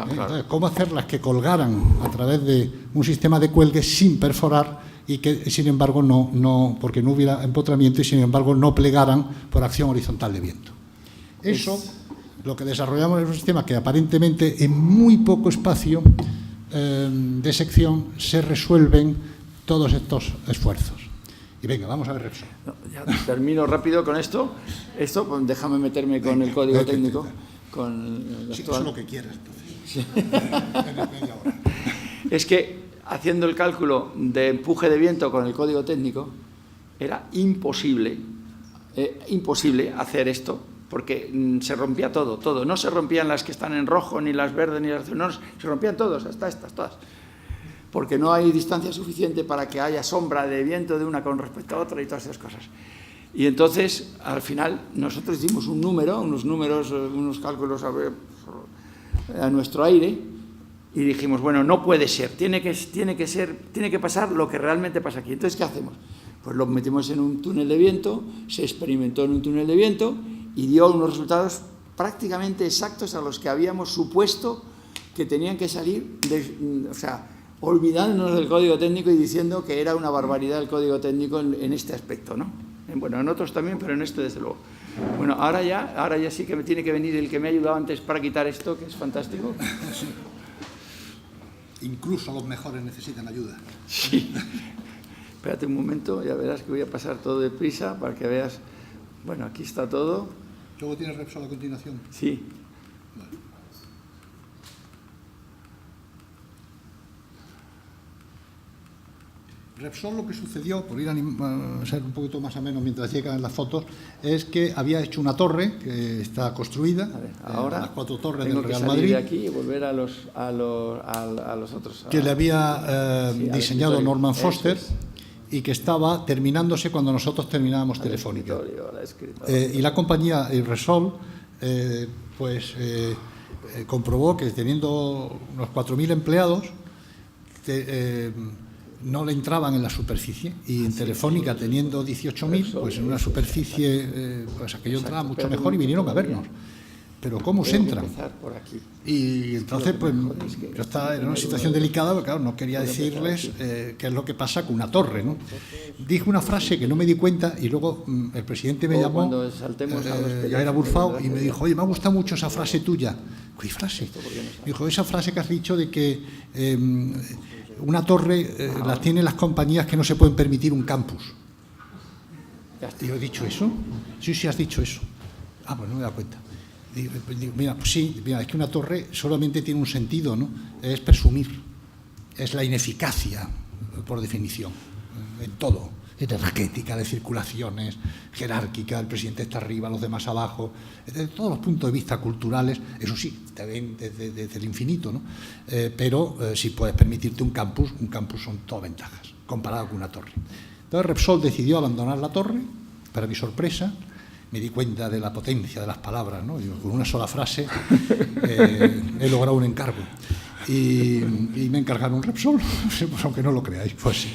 Entonces, ¿cómo hacerlas que colgaran a través de un sistema de cuelgue sin perforar, y que, sin embargo, porque no hubiera empotramiento, y sin embargo no plegaran por acción horizontal de viento? Eso, lo que desarrollamos es un sistema que aparentemente en muy poco espacio de sección se resuelven todos estos esfuerzos. Y venga, vamos a ver Repsol. No, ya termino rápido con esto. Pues, déjame meterme con el código técnico. Con el sí, eso es lo que quieras, entonces. Sí. Es que, haciendo el cálculo de empuje de viento con el código técnico, era imposible hacer esto, porque se rompía todo. No se rompían las que están en rojo, ni las verdes, ni las azules, no, se rompían todos, hasta estas, todas. Porque no hay distancia suficiente para que haya sombra de viento de una con respecto a otra y todas esas cosas. Y entonces, al final, nosotros hicimos unos cálculos a nuestro aire, Y dijimos, bueno, no puede ser, tiene que pasar lo que realmente pasa aquí. Entonces, ¿qué hacemos? Pues lo metimos en un túnel de viento, se experimentó en un túnel de viento y dio unos resultados prácticamente exactos a los que habíamos supuesto que tenían que salir, o sea, olvidándonos del código técnico y diciendo que era una barbaridad el código técnico en este aspecto, ¿no? Bueno, en otros también, pero en este desde luego. Bueno, ahora ya sí que me tiene que venir el que me ha ayudado antes para quitar esto, que es fantástico. Sí. Incluso los mejores necesitan ayuda. Sí. Espérate un momento, ya verás que voy a pasar todo deprisa para que veas. Bueno, aquí está todo. ¿Luego tienes Repsol a continuación? Sí. Vale. Repsol, lo que sucedió, por ir a ser un poquito más ameno mientras llegan las fotos, es que había hecho una torre que está construida, ahora las 4 torres tengo del Real que salir Madrid, de aquí y volver a los otros. que le había diseñado Norman Foster y que estaba terminándose cuando nosotros terminábamos Telefónica. Y la compañía Repsol comprobó que teniendo unos 4.000 empleados, no le entraban en la superficie, y en Telefónica teniendo 18.000, pues en una superficie pues aquello entraba mucho mejor y vinieron a vernos. Pero ¿cómo se entran? Y entonces pues yo estaba en una situación delicada, porque claro, no quería decirles qué es lo que pasa con una torre, ¿no? Dije una frase que no me di cuenta y luego el presidente me llamó, ya era Burfao, y me dijo, oye, me ha gustado mucho esa frase tuya. ¿Qué frase? Me dijo, esa frase que has dicho de que una torre la tienen las compañías que no se pueden permitir un campus. ¿Yo he dicho eso? Sí, has dicho eso. Ah, pues no me he dado cuenta. Digo, mira, pues sí, mira, es que una torre solamente tiene un sentido, ¿no? Es presumir. Es la ineficacia, por definición, en todo. Energética, de circulaciones, jerárquica, el presidente está arriba, los demás abajo, desde todos los puntos de vista culturales, eso sí, te ven desde el infinito, ¿no? Pero si puedes permitirte un campus son todas ventajas, comparado con una torre. Entonces Repsol decidió abandonar la torre, para mi sorpresa, me di cuenta de la potencia de las palabras, ¿no? Digo, con una sola frase he logrado un encargo. Y me encargaron Repsol, pues aunque no lo creáis, pues sí.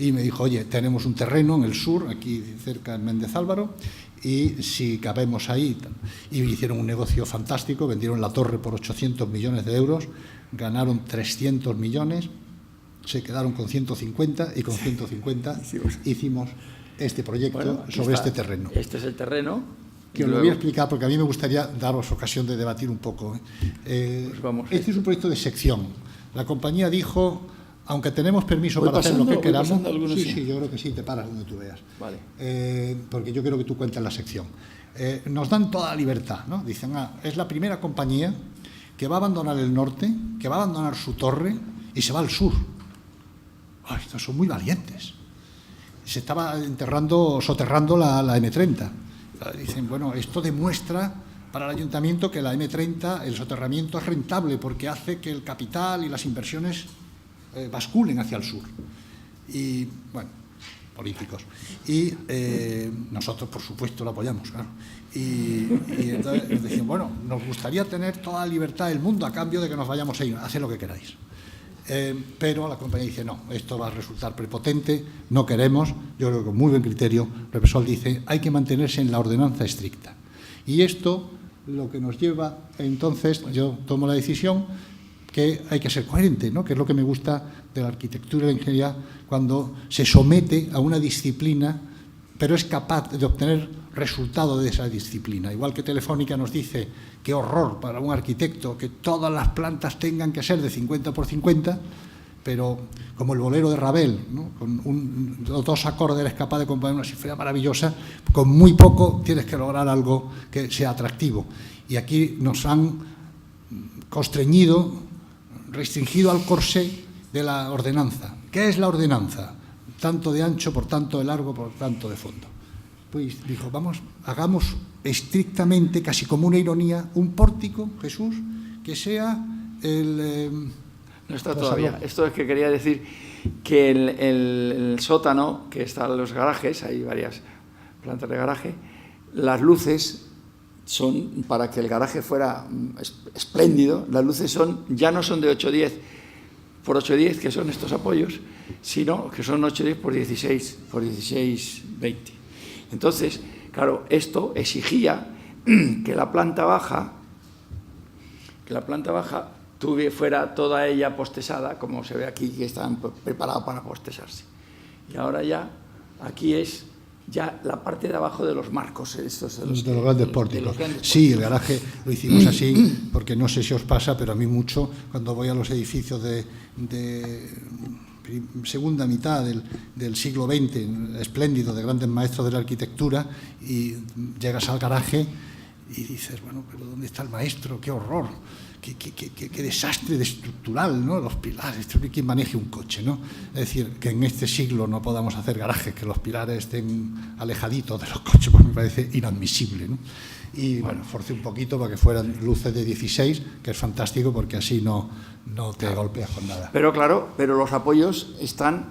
Y me dijo, oye, tenemos un terreno en el sur, aquí cerca de Méndez Álvaro, y si cabemos ahí. Y hicieron un negocio fantástico, vendieron la torre por 800 millones de euros, ganaron 300 millones, se quedaron con 150 y con 150 hicimos este proyecto sobre este terreno. Este es el terreno. Que os lo voy a explicar porque a mí me gustaría daros ocasión de debatir un poco. Pues vamos. Este es un proyecto de sección. La compañía dijo, aunque tenemos permiso para hacer lo que queramos, sí, yo creo que sí, te paras donde tú veas. Vale. Porque yo quiero que tú cuentes la sección. Nos dan toda la libertad, ¿no? Dicen, es la primera compañía que va a abandonar el norte, que va a abandonar su torre y se va al sur. Estos son muy valientes. Se estaba soterrando la M30. Dicen, bueno, esto demuestra para el ayuntamiento que la M30, el soterramiento es rentable porque hace que el capital y las inversiones basculen hacia el sur. Y, bueno, políticos. Y nosotros, por supuesto, lo apoyamos, claro. Y entonces nos decían, bueno, nos gustaría tener toda la libertad del mundo a cambio de que nos vayamos a ir, haced lo que queráis. Pero la compañía dice, no, esto va a resultar prepotente, no queremos. Yo creo que con muy buen criterio Repsol dice, hay que mantenerse en la ordenanza estricta. Y esto lo que nos lleva, entonces, yo tomo la decisión que hay que ser coherente, ¿no? Que es lo que me gusta de la arquitectura y la ingeniería, cuando se somete a una disciplina, pero es capaz de obtener resultado de esa disciplina. Igual que Telefónica nos dice, qué horror para un arquitecto que todas las plantas tengan que ser de 50 por 50, pero como el bolero de Ravel, ¿no? Con dos acordes eres capaz de componer una sinfonía maravillosa, con muy poco tienes que lograr algo que sea atractivo. Y aquí nos han constreñido, restringido al corsé de la ordenanza. ¿Qué es la ordenanza? Tanto de ancho por tanto de largo por tanto de fondo. Pues dijo, hagamos estrictamente, casi como una ironía, un pórtico, Jesús, que sea el... no está todavía. Salón. Esto es que quería decir que el sótano, que están los garajes, hay varias plantas de garaje, las luces son, para que el garaje fuera espléndido, las luces ya no son de 8x10 por 8x10, que son estos apoyos, sino que son 8x10 por 16 por 16-20. Entonces, claro, esto exigía que la planta baja fuera toda ella postesada, como se ve aquí, que están preparados para postesarse. Y ahora ya, aquí es ya la parte de abajo de los marcos, estos de los grandes pórticos. Sí, el garaje lo hicimos así, porque no sé si os pasa, pero a mí mucho, cuando voy a los edificios de segunda mitad del siglo XX, espléndido, de grandes maestros de la arquitectura, y llegas al garaje y dices, bueno, pero ¿dónde está el maestro? ¡Qué horror! Qué desastre de estructural, ¿no? Los pilares, ¿quién maneje un coche, no? Es decir, que en este siglo no podamos hacer garajes, que los pilares estén alejaditos de los coches, pues me parece inadmisible, ¿no? Y bueno, forcé un poquito para que fueran luces de 16, que es fantástico porque así no te golpeas con nada. Pero claro, los apoyos están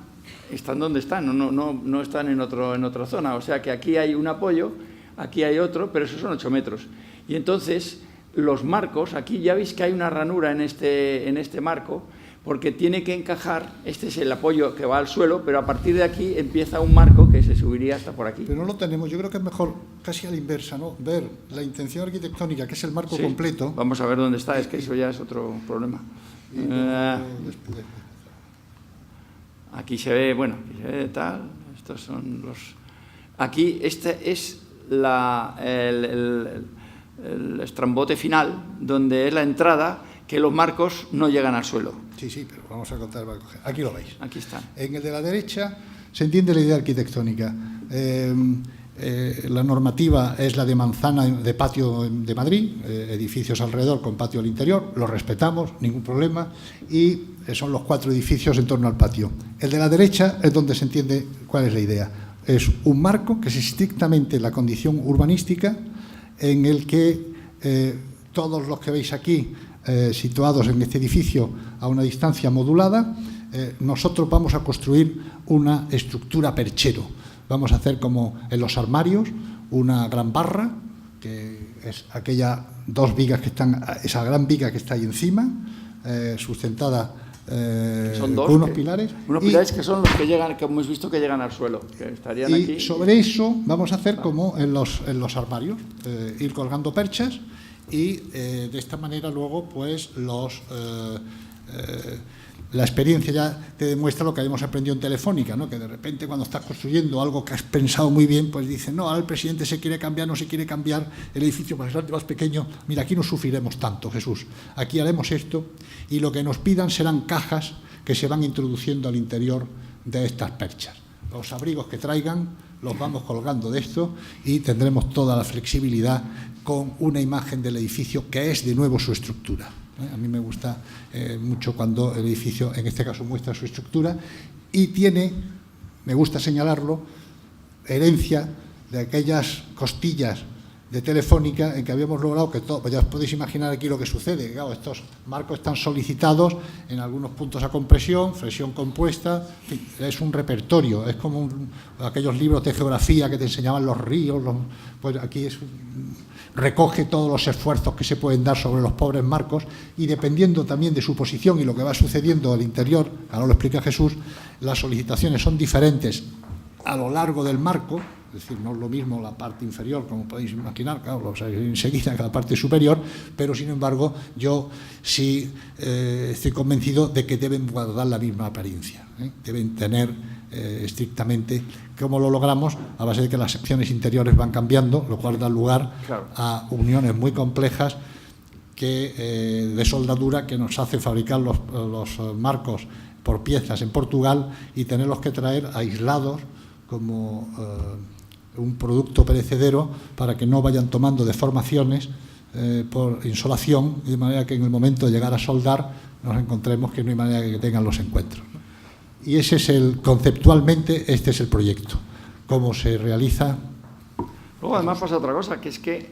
donde están, no están en otra zona. O sea que aquí hay un apoyo, aquí hay otro, pero esos son 8 metros. Y entonces los marcos, aquí ya veis que hay una ranura en este marco, porque tiene que encajar, este es el apoyo que va al suelo, pero a partir de aquí empieza un marco que se subiría hasta por aquí. Pero no lo tenemos, yo creo que es mejor, casi a la inversa, ¿no? Ver la intención arquitectónica, que es el marco completo. Vamos a ver dónde está, es que eso ya es otro problema. Aquí se ve, bueno, aquí se ve tal, estos son los... Aquí este es el estrambote final, donde es la entrada, que los marcos no llegan al suelo. Sí, pero vamos a contar. Aquí lo veis. Aquí están. En el de la derecha se entiende la idea arquitectónica. La normativa es la de manzana de patio de Madrid, edificios alrededor con patio al interior, lo respetamos, ningún problema, y son los 4 edificios en torno al patio. El de la derecha es donde se entiende cuál es la idea. Es un marco que es estrictamente la condición urbanística, en el que todos los que veis aquí situados en este edificio a una distancia modulada, nosotros vamos a construir una estructura perchero. Vamos a hacer como en los armarios una gran barra, que es aquella 2 vigas que están, esa gran viga que está ahí encima, sustentada son 2, con unos pilares. Unos pilares que son los que llegan, que hemos visto que llegan al suelo, que estarían aquí. Y sobre eso vamos a hacer como en los armarios, ir colgando perchas y de esta manera luego pues la experiencia ya te demuestra lo que habíamos aprendido en Telefónica, ¿no? Que de repente cuando estás construyendo algo que has pensado muy bien, pues dicen, no, ahora el presidente se quiere cambiar, no se quiere cambiar, el edificio más grande, más pequeño, mira, aquí no sufriremos tanto, Jesús, aquí haremos esto y lo que nos pidan serán cajas que se van introduciendo al interior de estas perchas. Los abrigos que traigan los vamos colgando de esto y tendremos toda la flexibilidad con una imagen del edificio que es de nuevo su estructura. A mí me gusta mucho cuando el edificio, en este caso, muestra su estructura y tiene, me gusta señalarlo, herencia de aquellas costillas de Telefónica en que habíamos logrado que todo, pues ya os podéis imaginar aquí lo que sucede. Claro, estos marcos están solicitados en algunos puntos a compresión, flexión compuesta, en fin, es un repertorio, es como aquellos libros de geografía que te enseñaban los ríos, pues aquí recoge todos los esfuerzos que se pueden dar sobre los pobres marcos y dependiendo también de su posición y lo que va sucediendo al interior, ahora lo explica Jesús, las solicitaciones son diferentes a lo largo del marco, es decir, no es lo mismo la parte inferior, como podéis imaginar, claro, lo sabéis enseguida, que la parte superior, pero sin embargo yo sí estoy convencido de que deben guardar la misma apariencia, deben tener estrictamente, ¿cómo lo logramos? A base de que las secciones interiores van cambiando, lo cual da lugar a uniones muy complejas de soldadura que nos hace fabricar los marcos por piezas en Portugal y tenerlos que traer aislados como un producto perecedero para que no vayan tomando deformaciones por insolación, de manera que en el momento de llegar a soldar nos encontremos que no hay manera de que tengan los encuentros. Y ese es conceptualmente, este es el proyecto. ¿Cómo se realiza? Luego además pasa otra cosa, que es que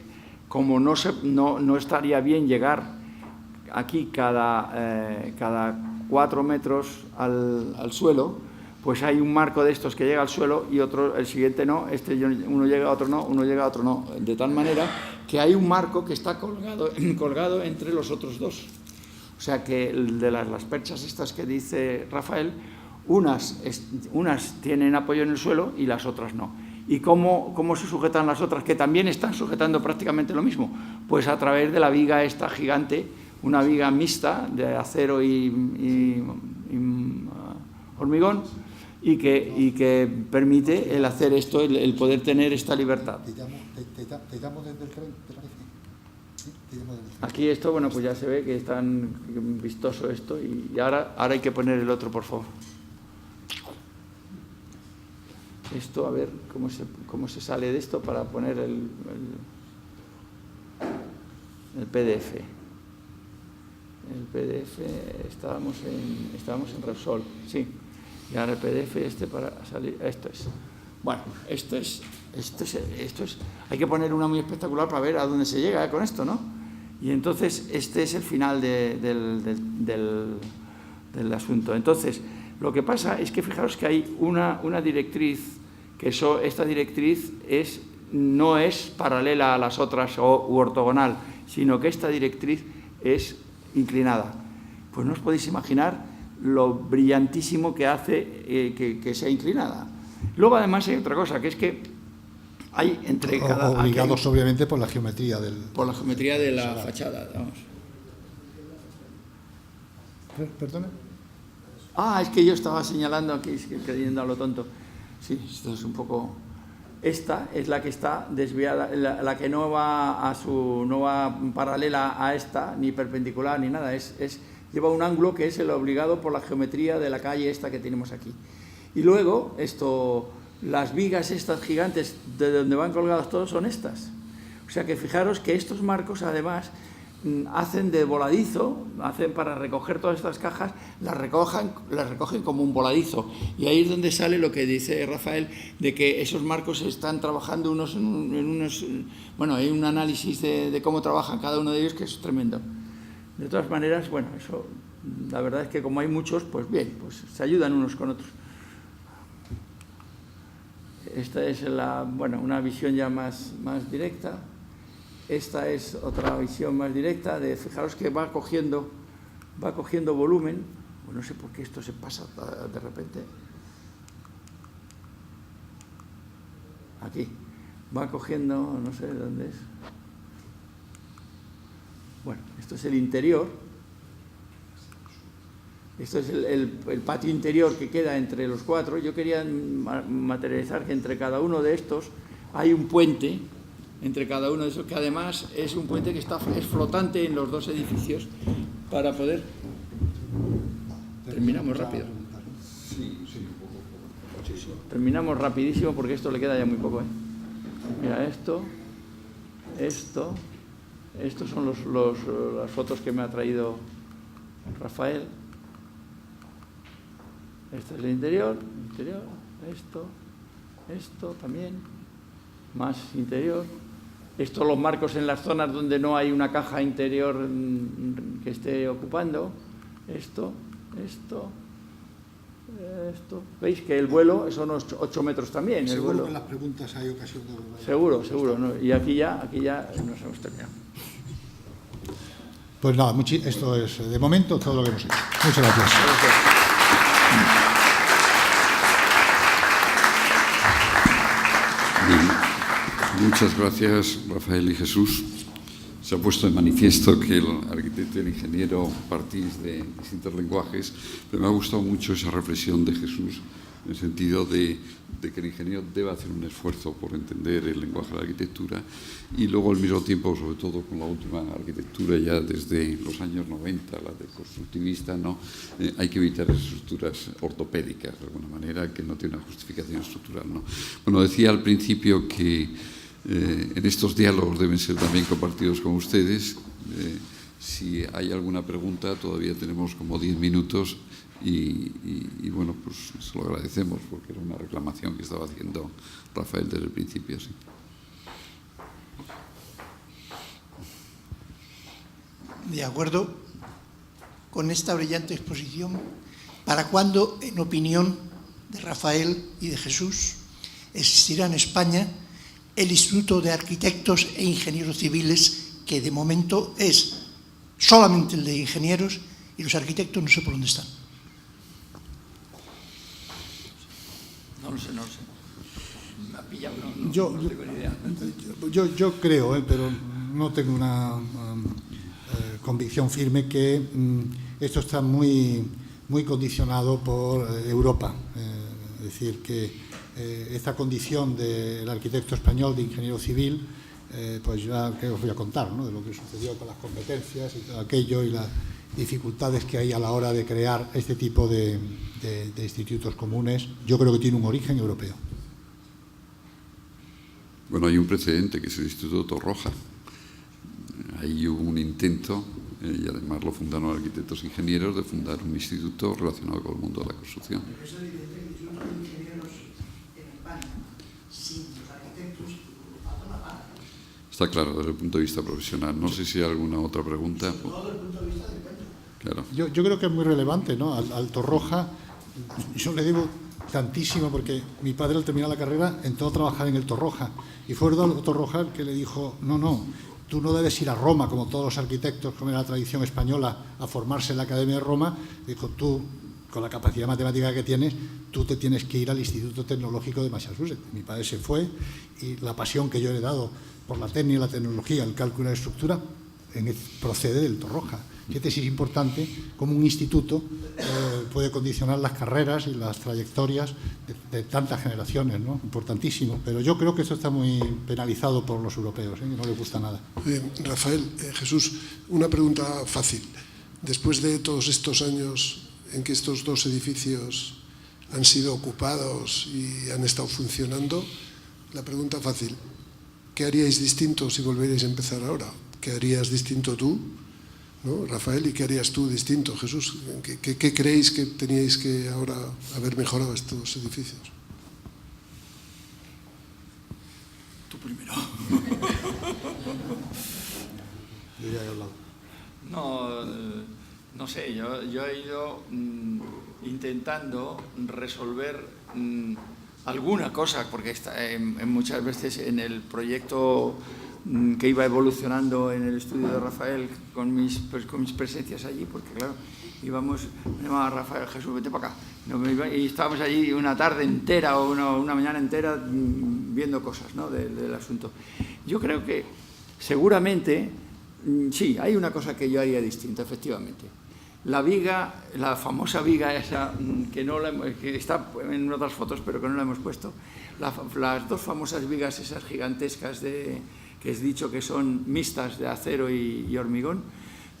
como no estaría bien llegar aquí cada 4 metros al suelo, pues hay un marco de estos que llega al suelo y otro, el siguiente no, uno llega, otro no, uno llega, otro no, de tal manera que hay un marco que está colgado entre los otros dos. O sea que de las perchas estas que dice Rafael, unas tienen apoyo en el suelo y las otras no. ¿Y cómo se sujetan las otras, que también están sujetando prácticamente lo mismo? Pues a través de la viga esta gigante, una viga mixta de acero y hormigón, y que permite el hacer esto, el poder tener esta libertad. Te llamo desde el tren, ¿te parece? ¿Sí? Te llamo desde el tren. Aquí esto, bueno, pues ya se ve que es tan vistoso esto, y ahora hay que poner el otro, por favor. Esto, a ver cómo se sale de esto para poner el PDF. El PDF, estábamos en Repsol, sí. Y ahora el PDF para salir, esto es. Bueno, esto es, hay que poner una muy espectacular para ver a dónde se llega con esto, ¿no? Y entonces este es el final del asunto. Entonces, lo que pasa es que fijaros que hay una directriz, que esta directriz no es paralela a las otras u ortogonal, sino que esta directriz es inclinada. Pues no os podéis imaginar lo brillantísimo que hace que sea inclinada. Luego, además, hay otra cosa, que es que hay entre cada... Obligados, obviamente, por la geometría por la geometría de la fachada, vamos. ¿Perdona? Es que yo estaba señalando aquí, creyendo a lo tonto. Sí, esto es un poco... Esta es la que está desviada, la que no va paralela a esta, ni perpendicular, ni nada. Lleva un ángulo que es el obligado por la geometría de la calle esta que tenemos aquí. Y luego, las vigas estas gigantes de donde van colgados todos son estas. O sea que fijaros que estos marcos, además, hacen de voladizo, hacen para recoger todas estas cajas, las recogen como un voladizo. Y ahí es donde sale lo que dice Rafael, de que esos marcos están trabajando bueno, hay un análisis de cómo trabajan cada uno de ellos que es tremendo. De todas maneras, bueno, eso, la verdad es que como hay muchos, pues bien, pues se ayudan unos con otros. Esta es una visión ya más directa. Esta es otra visión más directa, fijaros que va cogiendo volumen. Bueno, no sé por qué esto se pasa de repente. Aquí. Va cogiendo, no sé dónde es. Bueno, esto es el interior. Esto es el patio interior que queda entre los cuatro. Yo quería materializar que entre cada uno de estos hay un puente, entre cada uno de esos, que además es un puente que es flotante en los dos edificios para poder... Terminamos rápido. Terminamos rapidísimo porque esto le queda ya muy poco, ¿eh? Mira, estos son las fotos que me ha traído Rafael. Este es el interior, esto también, más interior. Estos los marcos en las zonas donde no hay una caja interior que esté ocupando. Esto. Veis que el vuelo son 8 metros también. Seguro el vuelo. que en las preguntas hay ocasión de volver. Seguro, ¿no? Y aquí ya nos hemos terminado. Pues nada, esto es de momento todo lo que hemos hecho. Muchas gracias. Bien. Muchas gracias, Rafael y Jesús. Se ha puesto de manifiesto que el arquitecto y el ingeniero partís de distintos lenguajes, pero me ha gustado mucho esa reflexión de Jesús en el sentido de que el ingeniero debe hacer un esfuerzo por entender el lenguaje de la arquitectura y luego al mismo tiempo, sobre todo con la última arquitectura ya desde los años 90, la de constructivista, ¿no? Hay que evitar estructuras ortopédicas de alguna manera que no tienen una justificación estructural, ¿no? Bueno, decía al principio que en estos diálogos deben ser también compartidos con ustedes. Si hay alguna pregunta, todavía tenemos como 10 minutos y bueno, pues se lo agradecemos porque era una reclamación que estaba haciendo Rafael desde el principio. Sí. De acuerdo con esta brillante exposición, ¿para cuándo, en opinión de Rafael y de Jesús, existirá en España el Instituto de Arquitectos e Ingenieros Civiles, que de momento es solamente el de ingenieros, y los arquitectos no sé por dónde están. No lo sé. Me ha pillado, no tengo ni idea. Yo creo, pero no tengo una convicción firme, que esto está muy condicionado por Europa. Es decir, que esta condición del arquitecto español, de ingeniero civil, pues ya que os voy a contar, ¿no?, de lo que sucedió con las competencias y todo aquello, y las dificultades que hay a la hora de crear este tipo de institutos comunes. Yo creo que tiene un origen europeo. Bueno, hay un precedente, que es el Instituto Torroja. Ahí hubo un intento, y además lo fundaron arquitectos e ingenieros, de fundar un instituto relacionado con el mundo de la construcción. Pero es evidente que el Instituto de Ingenieros en España, sin los arquitectos, falta una parte. Está claro, desde el punto de vista profesional. No sé si hay alguna otra pregunta. Sobre todo desde el punto de vista del encuentro. Claro. Yo creo que es muy relevante, ¿no? Al Torroja, yo le debo tantísimo, porque mi padre, al terminar la carrera, entró a trabajar en el Torroja, y fue Eduardo Torroja el que le dijo: no, tú no debes ir a Roma, como todos los arquitectos, como era la tradición española, a formarse en la Academia de Roma. Dijo: tú, con la capacidad matemática que tienes, tú te tienes que ir al Instituto Tecnológico de Massachusetts. Mi padre se fue, y la pasión que yo le he dado por la técnica, la tecnología, el cálculo y la estructura procede del Torroja. Fíjate si es importante cómo un instituto puede condicionar las carreras y las trayectorias de tantas generaciones, ¿no? Importantísimo. Pero yo creo que esto está muy penalizado por los europeos, que no les gusta nada. Rafael, Jesús, una pregunta fácil. Después de todos estos años en que estos dos edificios han sido ocupados y han estado funcionando, la pregunta fácil: ¿qué haríais distinto si volvierais a empezar ahora? ¿Qué harías distinto tú, ¿no, Rafael? ¿Y qué harías tú distinto, Jesús? ¿Qué creéis que teníais que ahora haber mejorado estos edificios? Tú primero. Yo ya he hablado. No sé, yo he ido intentando resolver alguna cosa, porque muchas veces en el proyecto que iba evolucionando en el estudio de Rafael, con mis presencias allí, porque claro, me llamaba Rafael: Jesús, vete para acá. Y estábamos allí una tarde entera o una mañana entera viendo cosas, ¿no?, del asunto. Yo creo que seguramente, sí, hay una cosa que yo haría distinta, efectivamente. La viga, la famosa viga esa, que está en otras fotos, pero que no la hemos puesto, las dos famosas vigas esas gigantescas que es dicho que son mixtas, de acero y hormigón,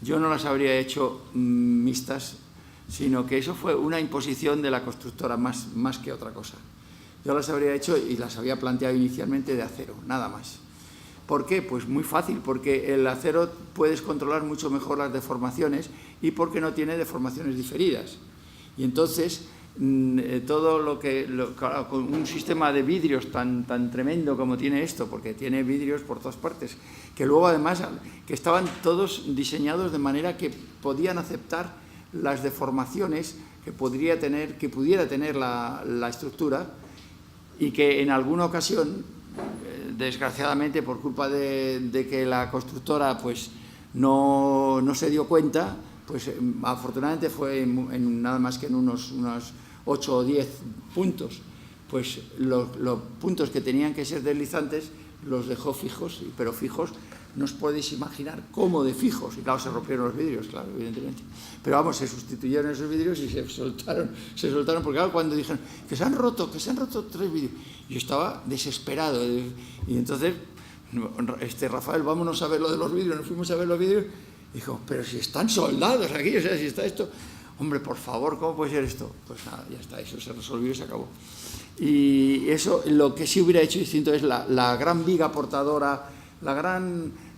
yo no las habría hecho mixtas, sino que eso fue una imposición de la constructora más que otra cosa. Yo las habría hecho y las había planteado inicialmente de acero, nada más. ¿Por qué? Pues muy fácil, porque el acero puedes controlar mucho mejor las deformaciones, y porque no tiene deformaciones diferidas. Y entonces, todo claro, con un sistema de vidrios tan tremendo como tiene esto, porque tiene vidrios por todas partes, que luego además que estaban todos diseñados de manera que podían aceptar las deformaciones que pudiera tener la estructura, y que en alguna ocasión, desgraciadamente por culpa de que la constructora pues no se dio cuenta, pues afortunadamente fue en nada más que en unos 8 o 10 puntos, pues los puntos que tenían que ser deslizantes los dejó fijos, pero fijos, no os podéis imaginar cómo de fijos, y claro, se rompieron los vidrios, claro, evidentemente, pero vamos, se sustituyeron esos vidrios y se soltaron, porque claro, cuando dijeron que se han roto 3 vidrios, yo estaba desesperado, y entonces, Rafael, vámonos a ver lo de los vidrios, nos fuimos a ver los vidrios, y dijo: pero si están soldados aquí, o sea, si está esto, hombre, por favor, ¿cómo puede ser esto? Pues nada, ya está, eso se resolvió y se acabó. Y eso, lo que sí hubiera hecho distinto es la gran viga portadora,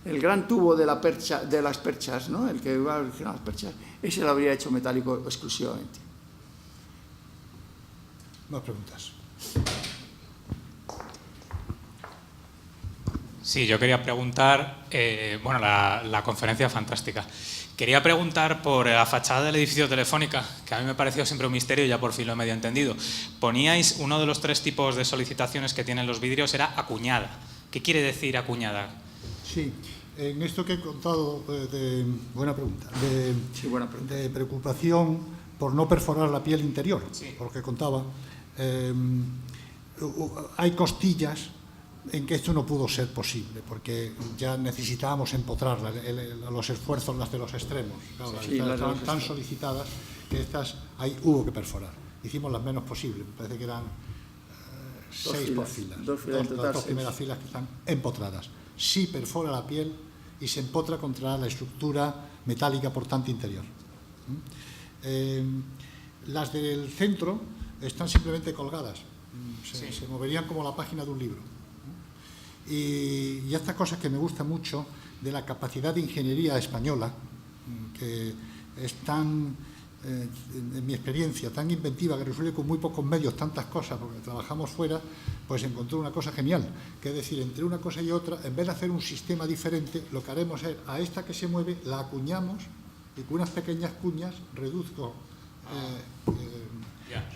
el gran tubo de las perchas, ¿no?, el que iba a originar las perchas, ese lo habría hecho metálico exclusivamente. Más preguntas. Sí, yo quería preguntar, bueno, la conferencia fantástica. Quería preguntar por la fachada del edificio Telefónica, que a mí me pareció siempre un misterio y ya por fin lo he medio entendido. Poníais uno de los 3 tipos de solicitaciones que tienen los vidrios, era acuñada. ¿Qué quiere decir acuñada? Sí, en esto que he contado, buena pregunta, de preocupación por no perforar la piel interior, sí. Por lo que contaba, hay costillas en que esto no pudo ser posible, porque ya necesitábamos empotrar los esfuerzos, las de los extremos. Claro, sí, estaban tan solicitadas que estas ahí hubo que perforar. Hicimos las menos posibles, me parece que eran 6 por filas. Las 2 primeras filas que están empotradas. Sí perfora la piel y se empotra contra la estructura metálica portante interior. Las del centro están simplemente colgadas, se moverían como la página de un libro. Y estas cosas que me gusta mucho de la capacidad de ingeniería española, que es tan, en mi experiencia, tan inventiva, que resuelve con muy pocos medios tantas cosas, porque trabajamos fuera, pues encontré una cosa genial, que es decir, entre una cosa y otra, en vez de hacer un sistema diferente, lo que haremos es, a esta que se mueve, la acuñamos, y con unas pequeñas cuñas reduzco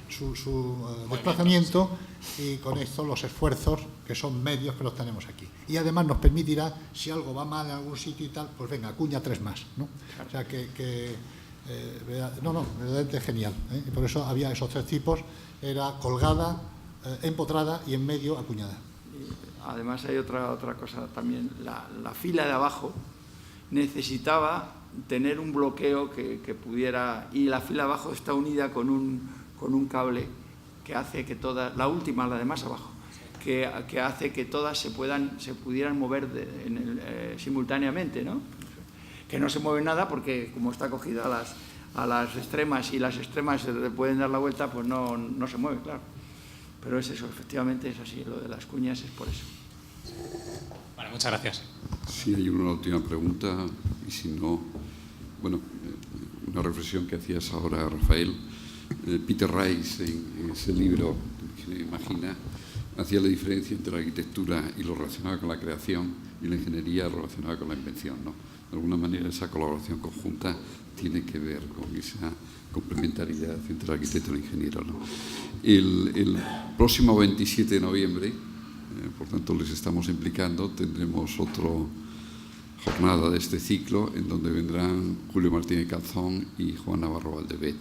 su desplazamiento, y con esto los esfuerzos, que son medios que los tenemos aquí. Y además nos permitirá, si algo va mal en algún sitio y tal, pues venga, acuña 3 más, ¿no? O sea verdaderamente genial, ¿eh? Y por eso había esos 3 tipos, era colgada, empotrada y en medio acuñada. Además hay otra cosa también, la fila de abajo necesitaba tener un bloqueo que pudiera, y la fila de abajo está unida con un cable que hace que todas, la última, la de más abajo, que hace que todas se pudieran mover simultáneamente, ¿no? Que no se mueve nada porque como está cogida a las extremas y las extremas se le pueden dar la vuelta, pues no se mueve, claro. Pero es eso, efectivamente es así, lo de las cuñas es por eso. Vale, muchas gracias. Sí, hay una última pregunta, y si no, bueno, una reflexión que hacías ahora, Rafael. Peter Rice, en ese libro que imagina, hacía la diferencia entre la arquitectura y lo relacionado con la creación y la ingeniería relacionada con la invención, ¿no? De alguna manera esa colaboración conjunta tiene que ver con esa complementariedad entre el arquitecto y el ingeniero, ¿no? El próximo 27 de noviembre, por tanto les estamos implicando, tendremos otra jornada de este ciclo en donde vendrán Julio Martínez Calzón y Juan Navarro Valdebet.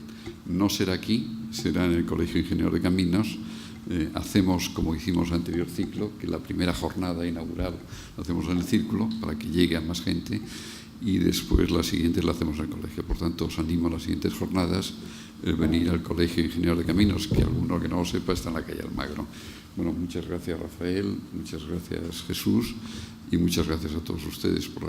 No será aquí, será en el Colegio Ingeniero de Caminos. Hacemos como hicimos el anterior ciclo, que la primera jornada inaugural la hacemos en el círculo para que llegue a más gente, y después la siguiente la hacemos en el colegio. Por tanto, os animo a las siguientes jornadas venir al Colegio Ingeniero de Caminos, que alguno que no lo sepa está en la calle Almagro. Bueno, muchas gracias, Rafael, muchas gracias, Jesús, y muchas gracias a todos ustedes por